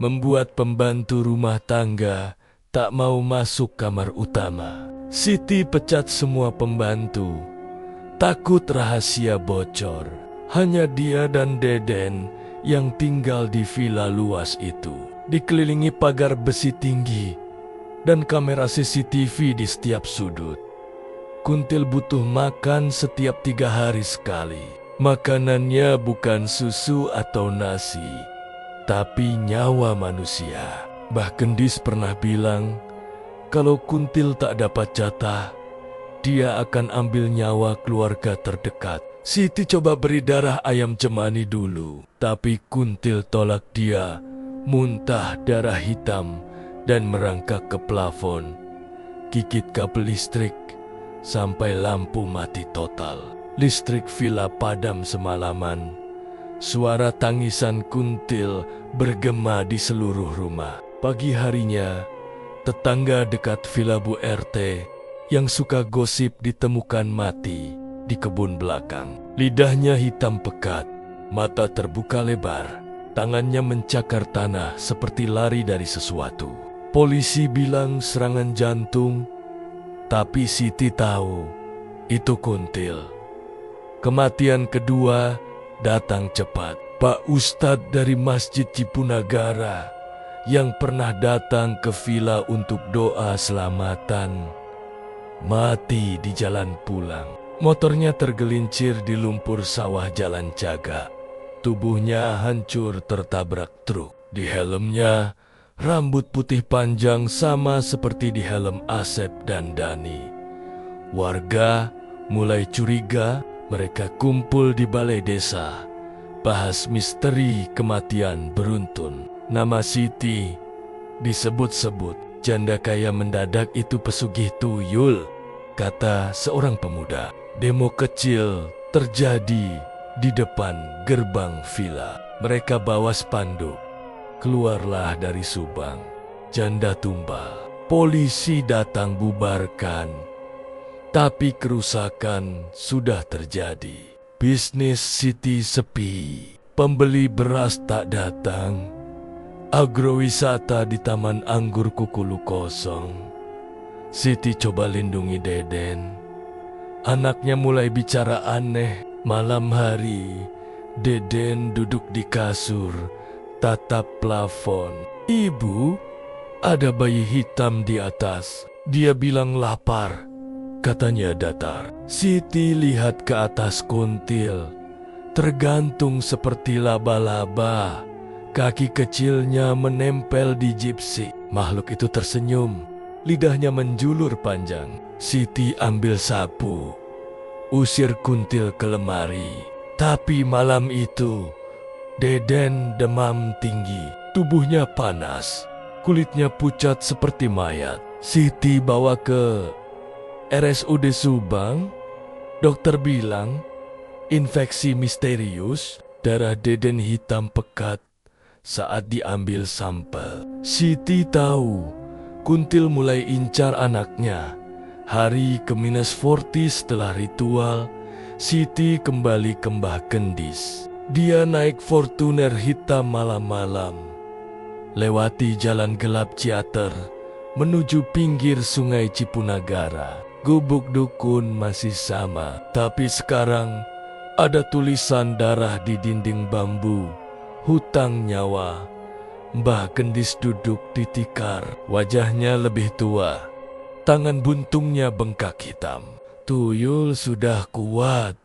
[SPEAKER 1] membuat pembantu rumah tangga tak mau masuk kamar utama. Siti pecat semua pembantu, takut rahasia bocor. Hanya dia dan Deden yang tinggal di villa luas itu, dikelilingi pagar besi tinggi dan kamera CCTV di setiap sudut. Kuntil butuh makan setiap 3 hari sekali. Makanannya bukan susu atau nasi, tapi nyawa manusia. Mbah Gendis pernah bilang, kalau kuntil tak dapat jatah, dia akan ambil nyawa keluarga terdekat. Siti coba beri darah ayam cemani dulu, tapi kuntil tolak dia, muntah darah hitam dan merangkak ke plafon, gigit kabel listrik sampai lampu mati total. Listrik villa padam semalaman. Suara tangisan kuntil bergema di seluruh rumah. Pagi harinya, tetangga dekat villa Bu RT yang suka gosip ditemukan mati di kebun belakang. Lidahnya hitam pekat, mata terbuka lebar, tangannya mencakar tanah seperti lari dari sesuatu. Polisi bilang serangan jantung, tapi Siti tahu itu kuntil. Kematian kedua datang cepat. Pak Ustadz dari Masjid Cipunagara yang pernah datang ke villa untuk doa selamatan mati di jalan pulang. Motornya tergelincir di lumpur sawah jalan Jaga. Tubuhnya hancur tertabrak truk. Di helmnya, rambut putih panjang sama seperti di helm Asep dan Dani. Warga mulai curiga. Mereka kumpul di balai desa, bahas misteri kematian beruntun. Nama Siti disebut-sebut. Janda kaya mendadak itu pesugih tuyul, kata seorang pemuda. Demo kecil terjadi di depan gerbang villa. Mereka bawa spanduk, keluarlah dari Subang. Janda tumbal. Polisi datang bubarkan. Tapi kerusakan sudah terjadi. Bisnis Siti sepi. Pembeli beras tak datang. Agrowisata di Taman Anggur Kukulu kosong. Siti coba lindungi Deden. Anaknya mulai bicara aneh. Malam hari, Deden duduk di kasur, tatap plafon. Ibu, ada bayi hitam di atas. Dia bilang lapar, katanya datar. Siti lihat ke atas kuntil, tergantung seperti laba-laba. Kaki kecilnya menempel di gipsi. Makhluk itu tersenyum, lidahnya menjulur panjang. Siti ambil sapu, usir kuntil ke lemari. Tapi malam itu, Deden demam tinggi. Tubuhnya panas, kulitnya pucat seperti mayat. Siti bawa ke RSUD Subang. Dokter bilang infeksi misterius. Darah Deden hitam pekat saat diambil sampel. Siti tahu kuntil mulai incar anaknya. Hari ke-40 setelah ritual, Siti kembali ke Mbah Gendis. Dia naik Fortuner hitam malam-malam, lewati jalan gelap Ciater menuju pinggir sungai Cipunagara. Gubuk dukun masih sama, tapi sekarang ada tulisan darah di dinding bambu. Hutang nyawa. Mbah Gendis duduk di tikar. Wajahnya lebih tua. Tangan buntungnya bengkak hitam. Tuyul sudah kuat,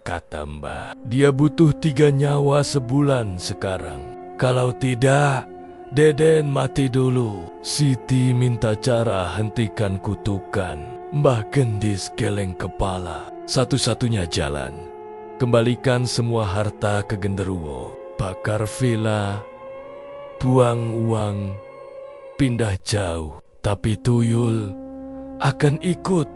[SPEAKER 1] kata Mbah. Dia butuh 3 nyawa sebulan sekarang. Kalau tidak, Deden mati dulu. Siti minta cara hentikan kutukan. Mbah Gendis geleng kepala. Satu-satunya jalan, kembalikan semua harta ke genderuwo. Bakar villa, buang uang, pindah jauh. Tapi tuyul akan ikut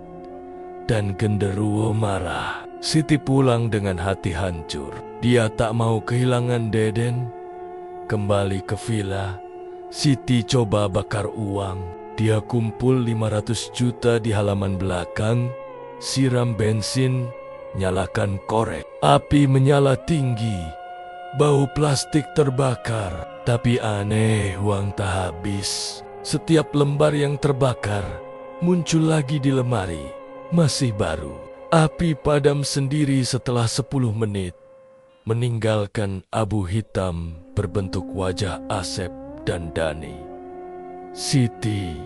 [SPEAKER 1] dan genderuwo marah. Siti pulang dengan hati hancur. Dia tak mau kehilangan Deden. Kembali ke villa, Siti coba bakar uang. Dia kumpul 500 juta di halaman belakang, siram bensin, nyalakan korek. Api menyala tinggi, bau plastik terbakar. Tapi aneh, uang tak habis. Setiap lembar yang terbakar muncul lagi di lemari, masih baru. Api padam sendiri setelah 10 menit, meninggalkan abu hitam berbentuk wajah Asep dan Dani. Siti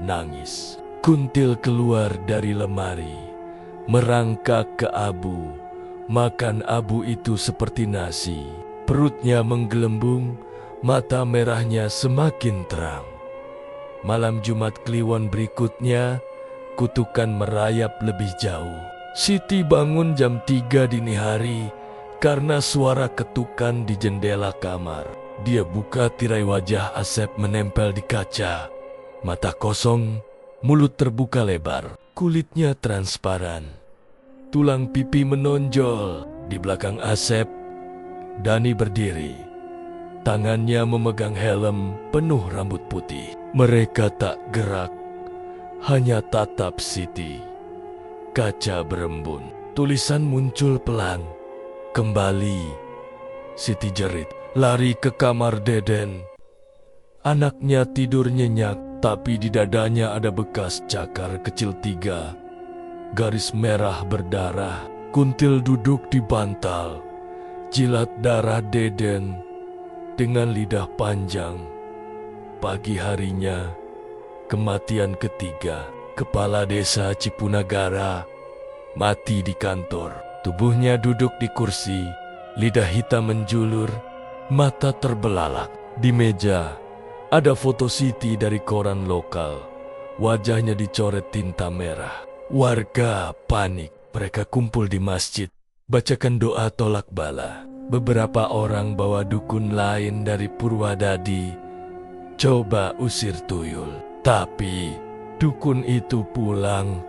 [SPEAKER 1] nangis. Kuntil keluar dari lemari, merangkak ke abu, makan abu itu seperti nasi. Perutnya menggelembung, mata merahnya semakin terang. Malam Jumat Kliwon berikutnya, kutukan merayap lebih jauh. Siti bangun jam 3 dini hari karena suara ketukan di jendela kamar. Dia buka tirai wajah Asep menempel di kaca. Mata kosong, mulut terbuka lebar, kulitnya transparan. Tulang pipi menonjol. Di belakang Asep, Dani berdiri. Tangannya memegang helm penuh rambut putih. Mereka tak gerak, hanya tatap Siti. Kaca berembun. Tulisan muncul pelan. Kembali. Siti jerit. Lari ke kamar Deden. Anaknya tidur nyenyak, tapi di dadanya ada bekas cakar kecil 3. Garis merah berdarah. Kuntil duduk di bantal, jilat darah Deden dengan lidah panjang. Pagi harinya, kematian ketiga. Kepala desa Cipunagara mati di kantor. Tubuhnya duduk di kursi, lidah hitam menjulur, mata terbelalak. Di meja, ada foto Siti dari koran lokal. Wajahnya dicoret tinta merah. Warga panik. Mereka kumpul di masjid, bacakan doa tolak bala. Beberapa orang bawa dukun lain dari Purwadadi, coba usir tuyul. Tapi dukun itu pulang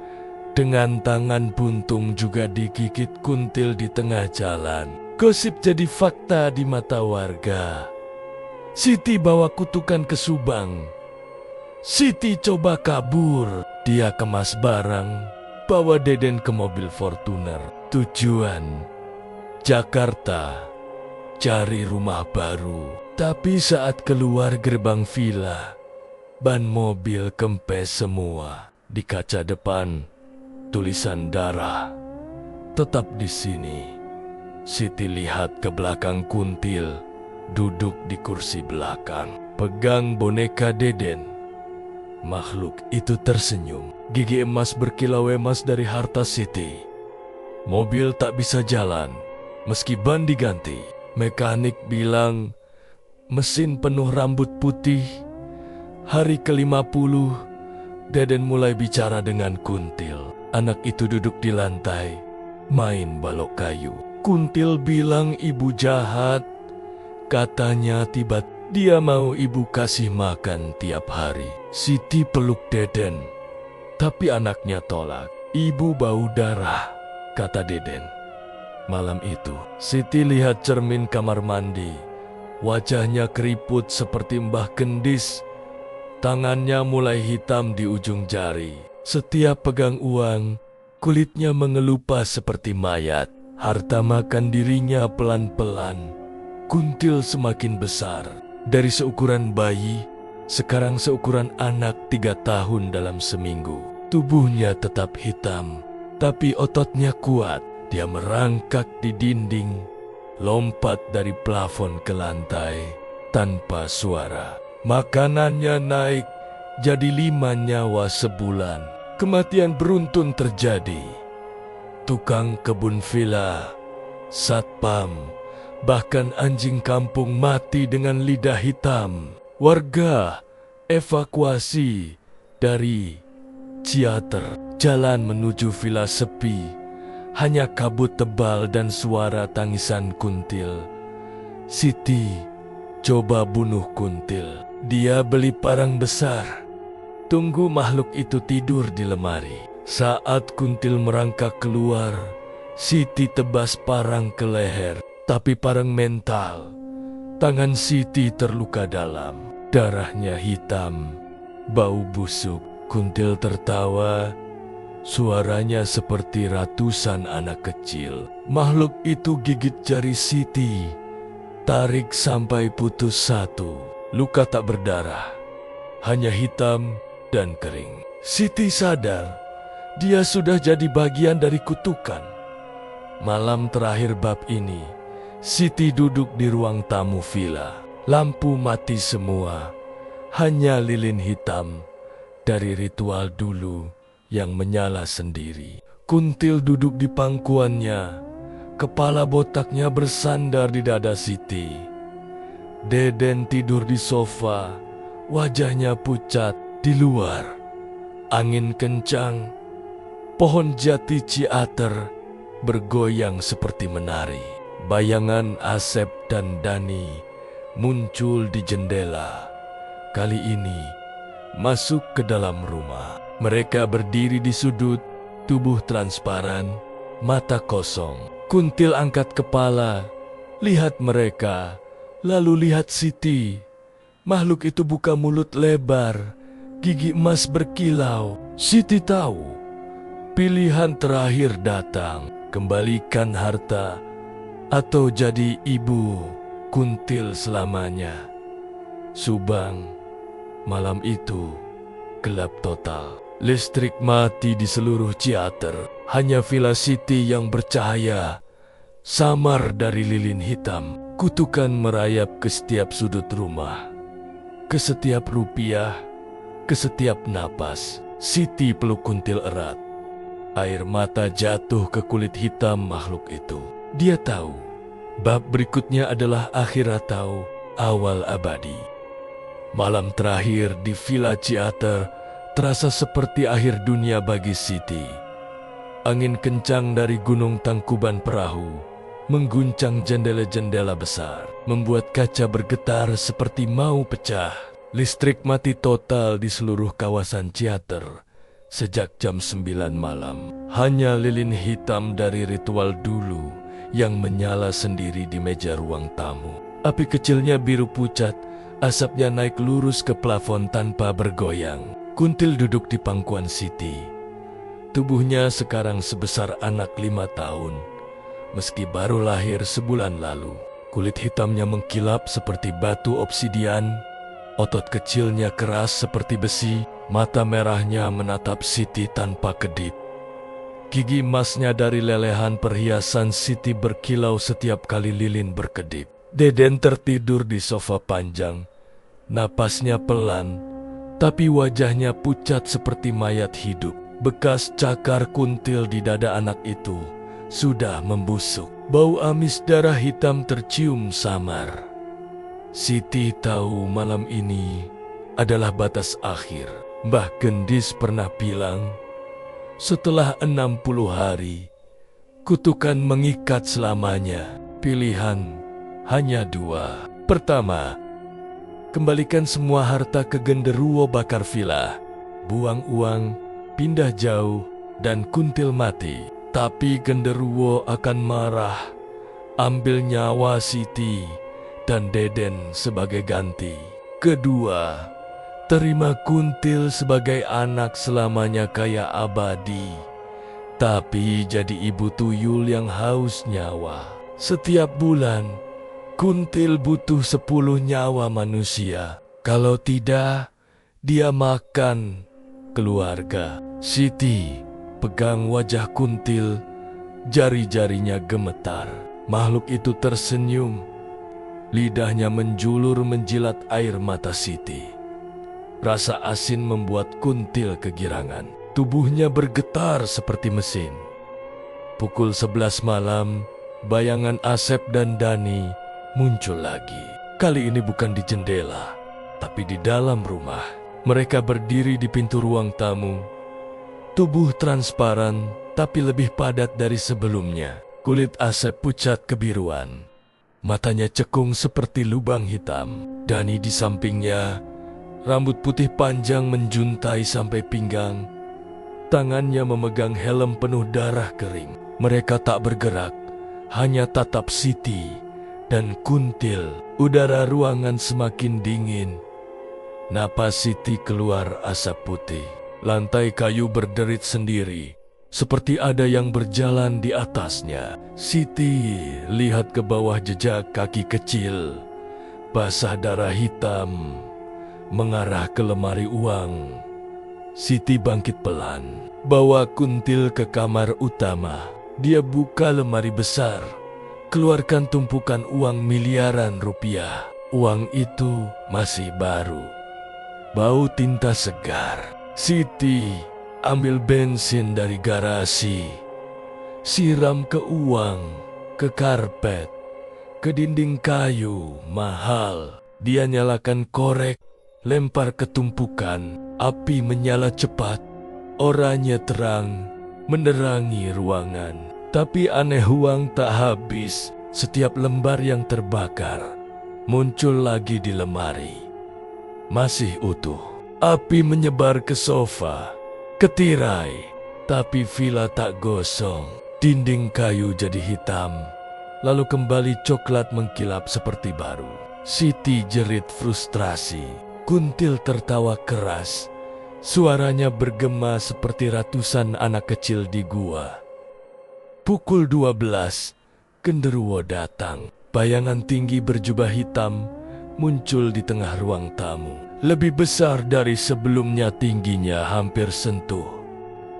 [SPEAKER 1] dengan tangan buntung juga digigit kuntil di tengah jalan. Gosip jadi fakta di mata warga. Siti bawa kutukan ke Subang. Siti coba kabur. Dia kemas barang, bawa Deden ke mobil Fortuner. Tujuan Jakarta, cari rumah baru. Tapi saat keluar gerbang villa, ban mobil kempes semua. Di kaca depan, tulisan darah. Tetap di sini. Siti lihat ke belakang kuntil, duduk di kursi belakang, pegang boneka Deden. Makhluk itu tersenyum. Gigi emas berkilau emas dari harta Siti. Mobil tak bisa jalan, meski ban diganti. Mekanik bilang, mesin penuh rambut putih. Hari ke-50, Deden mulai bicara dengan kuntil. Anak itu duduk di lantai, main balok kayu. Kuntil bilang ibu jahat. Katanya tiba dia mau ibu kasih makan tiap hari. Siti peluk Deden, tapi anaknya tolak. Ibu bau darah, kata Deden. Malam itu, Siti lihat cermin kamar mandi. Wajahnya keriput seperti Mbah Gendis. Tangannya mulai hitam di ujung jari. Setiap pegang uang, kulitnya mengelupas seperti mayat. Harta makan dirinya pelan-pelan. Kuntil semakin besar. Dari seukuran bayi, sekarang seukuran anak 3 tahun dalam seminggu. Tubuhnya tetap hitam, tapi ototnya kuat. Dia merangkak di dinding, lompat dari plafon ke lantai tanpa suara. Makanannya naik jadi 5 nyawa sebulan. Kematian beruntun terjadi. Tukang kebun villa, satpam, bahkan anjing kampung mati dengan lidah hitam. Warga evakuasi dari Ciater. Jalan menuju villa sepi. Hanya kabut tebal dan suara tangisan kuntil. Siti coba bunuh kuntil. Dia beli parang besar. Tunggu makhluk itu tidur di lemari. Saat kuntil merangkak keluar, Siti tebas parang ke leher, tapi parang mental. Tangan Siti terluka dalam, darahnya hitam, bau busuk. Kuntil tertawa, suaranya seperti ratusan anak kecil. Makhluk itu gigit jari Siti, tarik sampai putus satu. Luka tak berdarah, hanya hitam dan kering. Siti sadar, dia sudah jadi bagian dari kutukan. Malam terakhir bab ini, Siti duduk di ruang tamu villa. Lampu mati semua, hanya lilin hitam dari ritual dulu yang menyala sendiri. Kuntil duduk di pangkuannya, kepala botaknya bersandar di dada Siti. Deden tidur di sofa, wajahnya pucat. Di luar, angin kencang, pohon jati ciater bergoyang seperti menari. Bayangan Asep dan Dani muncul di jendela. Kali ini masuk ke dalam rumah. Mereka berdiri di sudut, tubuh transparan, mata kosong. Kuntil angkat kepala, lihat mereka, lalu lihat Siti. Makhluk itu buka mulut lebar, gigi emas berkilau. Siti tahu, pilihan terakhir datang. Kembalikan harta atau jadi ibu Kuntil selamanya. Subang, malam itu gelap total. Listrik mati di seluruh ciater. Hanya villa Siti yang bercahaya, samar dari lilin hitam. Kutukan merayap ke setiap sudut rumah, ke setiap rupiah, ke setiap napas. Siti peluk Kuntil erat. Air mata jatuh ke kulit hitam makhluk itu. Dia tahu, bab berikutnya adalah akhir atau awal abadi. Malam terakhir di Villa Ciater terasa seperti akhir dunia bagi Siti. Angin kencang dari Gunung Tangkuban Perahu mengguncang jendela-jendela besar, membuat kaca bergetar seperti mau pecah. Listrik mati total di seluruh kawasan Ciater sejak jam 9 malam. Hanya lilin hitam dari ritual dulu yang menyala sendiri di meja ruang tamu. Api kecilnya biru pucat, asapnya naik lurus ke plafon tanpa bergoyang. Kuntil duduk di pangkuan Siti. Tubuhnya sekarang sebesar anak 5 tahun, meski baru lahir sebulan lalu. Kulit hitamnya mengkilap seperti batu obsidian, otot kecilnya keras seperti besi, mata merahnya menatap Siti tanpa kedip. Gigi emasnya dari lelehan perhiasan Siti berkilau setiap kali lilin berkedip. Deden tertidur di sofa panjang, napasnya pelan, tapi wajahnya pucat seperti mayat hidup. Bekas cakar kuntil di dada anak itu sudah membusuk. Bau amis darah hitam tercium samar. Siti tahu malam ini adalah batas akhir. Mbah Gendis pernah bilang, setelah 60 hari, kutukan mengikat selamanya. Pilihan hanya 2. Pertama, kembalikan semua harta ke genderuwo bakar villa. Buang uang, pindah jauh, dan kuntil mati. Tapi genderuwo akan marah, ambil nyawa Siti dan Deden sebagai ganti. Kedua, terima kuntil sebagai anak selamanya kaya abadi, tapi jadi ibu tuyul yang haus nyawa. Setiap bulan, kuntil butuh 10 nyawa manusia. Kalau tidak, dia makan keluarga. Siti pegang wajah kuntil, jari-jarinya gemetar. Makhluk itu tersenyum, lidahnya menjulur menjilat air mata Siti. Rasa asin membuat kuntil kegirangan. Tubuhnya bergetar seperti mesin. Pukul 11 malam, bayangan Asep dan Dani muncul lagi. Kali ini bukan di jendela, tapi di dalam rumah. Mereka berdiri di pintu ruang tamu. Tubuh transparan, tapi lebih padat dari sebelumnya. Kulit Asep pucat kebiruan. Matanya cekung seperti lubang hitam. Dani di sampingnya, rambut putih panjang menjuntai sampai pinggang. Tangannya memegang helm penuh darah kering. Mereka tak bergerak, hanya tatap Siti dan Kuntil. Udara ruangan semakin dingin. Napas Siti keluar asap putih. Lantai kayu berderit sendiri, seperti ada yang berjalan di atasnya. Siti lihat ke bawah, jejak kaki kecil, basah darah hitam, mengarah ke lemari uang. Siti bangkit pelan, bawa Kuntil ke kamar utama. Dia buka lemari besar, keluarkan tumpukan uang miliaran rupiah. Uang itu masih baru, bau tinta segar. Siti ambil bensin dari garasi, siram ke uang, ke karpet, ke dinding kayu mahal. Dia nyalakan korek, lempar ke tumpukan. Api menyala cepat, oranye terang menerangi ruangan. Tapi aneh, uang tak habis. Setiap lembar yang terbakar muncul lagi di lemari, masih utuh. Api menyebar ke sofa, ke tirai, tapi villa tak gosong. Dinding kayu jadi hitam, lalu kembali coklat mengkilap seperti baru. Siti jerit frustrasi. Kuntil tertawa keras. Suaranya bergema seperti ratusan anak kecil di gua. Pukul 12, genderuwo datang. Bayangan tinggi berjubah hitam muncul di tengah ruang tamu. Lebih besar dari sebelumnya, tingginya hampir sentuh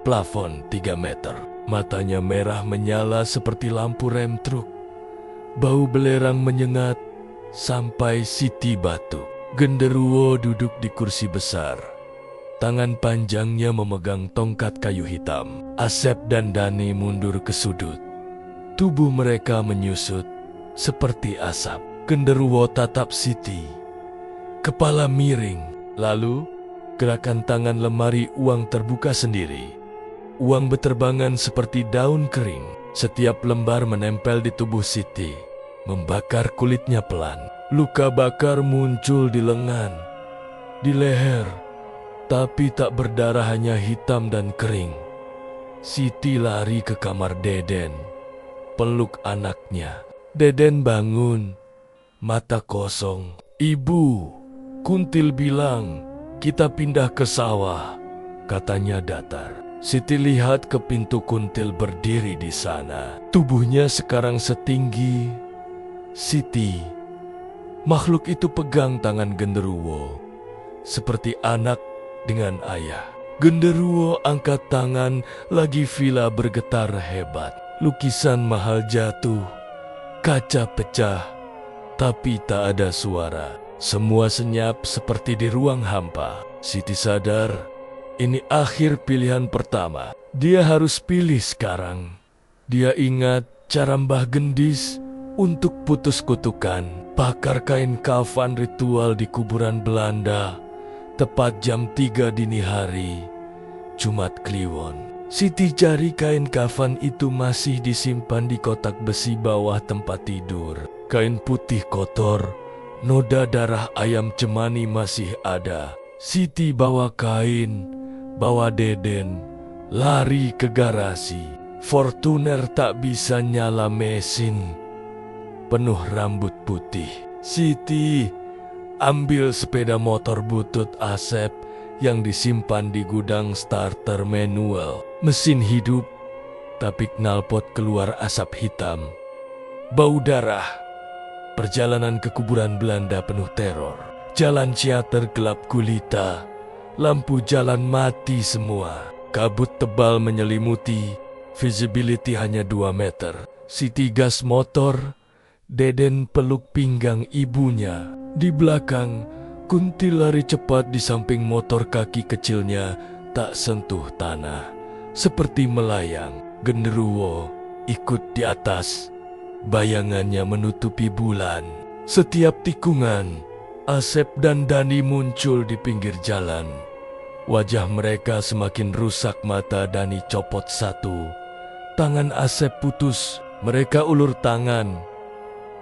[SPEAKER 1] plafon 3 meter. Matanya merah menyala seperti lampu rem truk. Bau belerang menyengat sampai Siti batuk. Genderuwo duduk di kursi besar. Tangan panjangnya memegang tongkat kayu hitam. Asep dan Dani mundur ke sudut. Tubuh mereka menyusut seperti asap. Genderuwo tatap Siti, kepala miring. Lalu gerakan tangan lemari uang terbuka sendiri. Uang beterbangan seperti daun kering. Setiap lembar menempel di tubuh Siti, membakar kulitnya pelan. Luka bakar muncul di lengan, di leher, tapi tak berdarah, hanya hitam dan kering. Siti lari ke kamar Deden, peluk anaknya. Deden bangun, mata kosong. "Ibu," Kuntil bilang, "kita pindah ke sawah," katanya datar. Siti lihat ke pintu. Kuntil berdiri di sana. Tubuhnya sekarang setinggi Siti. Makhluk itu pegang tangan genderuwo, seperti anak dengan ayah. Genderuwo angkat tangan, lagi villa bergetar hebat. Lukisan mahal jatuh, kaca pecah, tapi tak ada suara. Semua senyap seperti di ruang hampa. Siti sadar, ini akhir pilihan pertama. Dia harus pilih sekarang. Dia ingat cara Mbah Gendis untuk putus kutukan. Bakar kain kafan ritual di kuburan Belanda, tepat jam 3 dini hari, Jumat Kliwon. Siti cari kain kafan itu, masih disimpan di kotak besi bawah tempat tidur. Kain putih kotor, noda darah ayam cemani masih ada. Siti bawa kain, bawa Deden, lari ke garasi. Fortuner tak bisa nyala mesin, penuh rambut putih. Siti ambil sepeda motor butut Asep yang disimpan di gudang starter manual. Mesin hidup, tapi knalpot keluar asap hitam. Bau darah. Perjalanan ke kuburan Belanda penuh teror. Jalan Ciater gelap gulita. Lampu jalan mati semua. Kabut tebal menyelimuti. Visibility hanya 2 meter. Siti gas motor. Deden peluk pinggang ibunya. Di belakang, Kuntil lari cepat. Di samping motor, kaki kecilnya tak sentuh tanah, seperti melayang. Genderuwo ikut di atas. Bayangannya menutupi bulan. Setiap tikungan, Asep dan Dani muncul di pinggir jalan. Wajah mereka semakin rusak. Mata Dani copot satu. Tangan Asep putus. Mereka ulur tangan,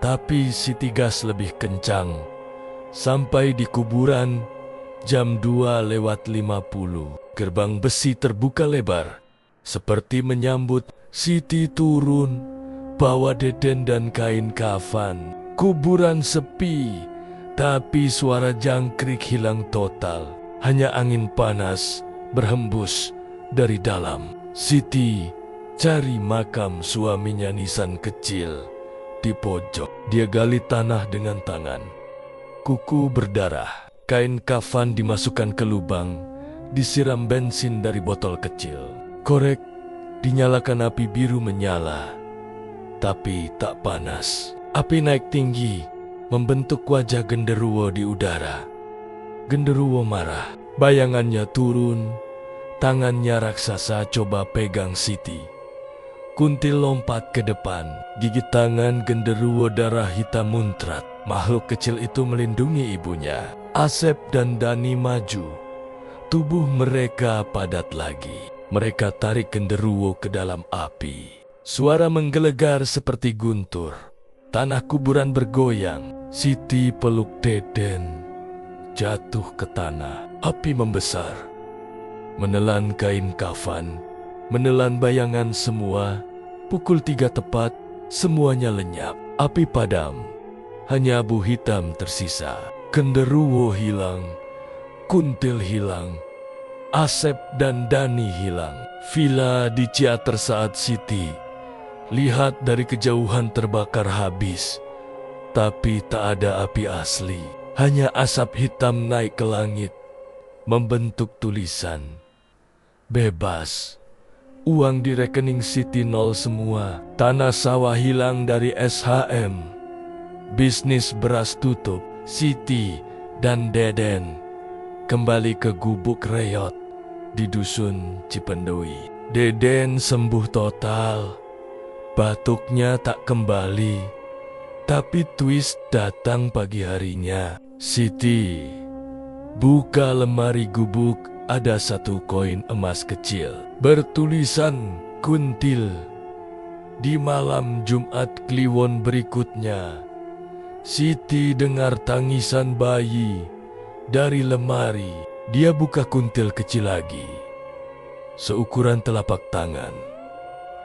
[SPEAKER 1] tapi Siti gas lebih kencang. Sampai di kuburan, jam 2:50. Gerbang besi terbuka lebar, seperti menyambut Siti turun, bawa Deden dan kain kafan. Kuburan sepi, tapi suara jangkrik hilang total. Hanya angin panas berhembus dari dalam. Siti cari makam suaminya nisan kecil di pojok. Dia gali tanah dengan tangan. Kuku berdarah. Kain kafan dimasukkan ke lubang, disiram bensin dari botol kecil. Korek dinyalakan, api biru menyala, tapi tak panas. Api naik tinggi, membentuk wajah genderuwo di udara. Genderuwo marah. Bayangannya turun, tangannya raksasa coba pegang Siti. Kuntil lompat ke depan, gigit tangan genderuwo, darah hitam muncrat. Makhluk kecil itu melindungi ibunya. Asep dan Dani maju. Tubuh mereka padat lagi. Mereka tarik genderuwo ke dalam api. Suara menggelegar seperti guntur. Tanah kuburan bergoyang. Siti peluk Deden. Jatuh ke tanah. Api membesar. Menelan kain kafan. Menelan bayangan semua. Pukul 3 tepat, semuanya lenyap. Api padam. Hanya abu hitam tersisa. Genderuwo hilang. Kuntil hilang. Asep dan Dani hilang. Villa di Ciater saat Siti lihat dari kejauhan terbakar habis. Tapi tak ada api asli. Hanya asap hitam naik ke langit, membentuk tulisan. Bebas. Uang di rekening Siti nol semua. Tanah sawah hilang dari SHM. Bisnis beras tutup. Siti dan Deden kembali ke gubuk reot di dusun Cipendui. Deden sembuh total. Batuknya tak kembali. Tapi twist datang pagi harinya. Siti buka lemari gubuk, ada 1 koin emas kecil bertulisan Kuntil. Di malam Jumat Kliwon berikutnya, Siti dengar tangisan bayi dari lemari. Dia buka kuntil kecil lagi, seukuran telapak tangan.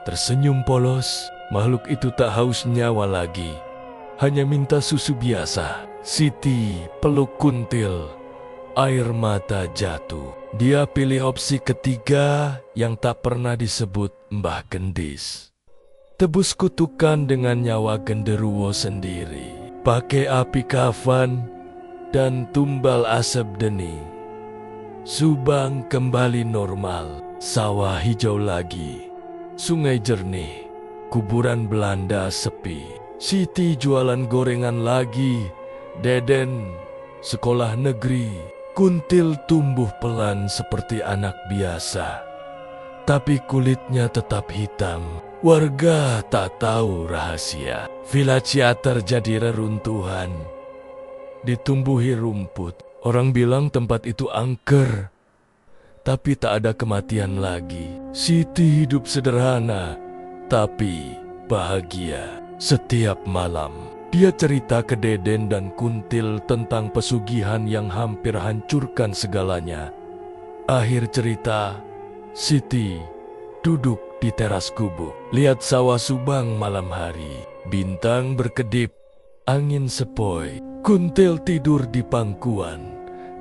[SPEAKER 1] Tersenyum polos. Makhluk itu tak haus nyawa lagi, hanya minta susu biasa. Siti peluk kuntil. Air mata jatuh. Dia pilih opsi ketiga yang tak pernah disebut Mbah Gendis. Tebus kutukan dengan nyawa genderuwo sendiri. Pakai api kafan dan tumbal asap deni. Subang kembali normal. Sawah hijau lagi. Sungai jernih. Kuburan Belanda sepi. Siti jualan gorengan lagi. Deden sekolah negeri. Kuntil tumbuh pelan seperti anak biasa. Tapi kulitnya tetap hitam. Warga tak tahu rahasia. Villa Ciater jadi reruntuhan. Ditumbuhi rumput. Orang bilang tempat itu angker. Tapi tak ada kematian lagi. Siti hidup sederhana, tapi bahagia. Setiap malam, dia cerita ke Deden dan Kuntil tentang pesugihan yang hampir hancurkan segalanya. Akhir cerita, Siti duduk di teras gubuk. Lihat sawah Subang malam hari. Bintang berkedip, angin sepoi. Kuntil tidur di pangkuan.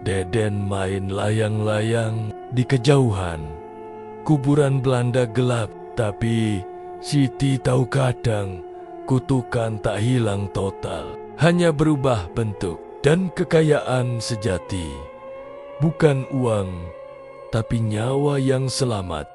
[SPEAKER 1] Deden main layang-layang di kejauhan. Kuburan Belanda gelap, tapi Siti tahu kadang kutukan tak hilang total. Hanya berubah bentuk. Dan kekayaan sejati bukan uang, tapi nyawa yang selamat.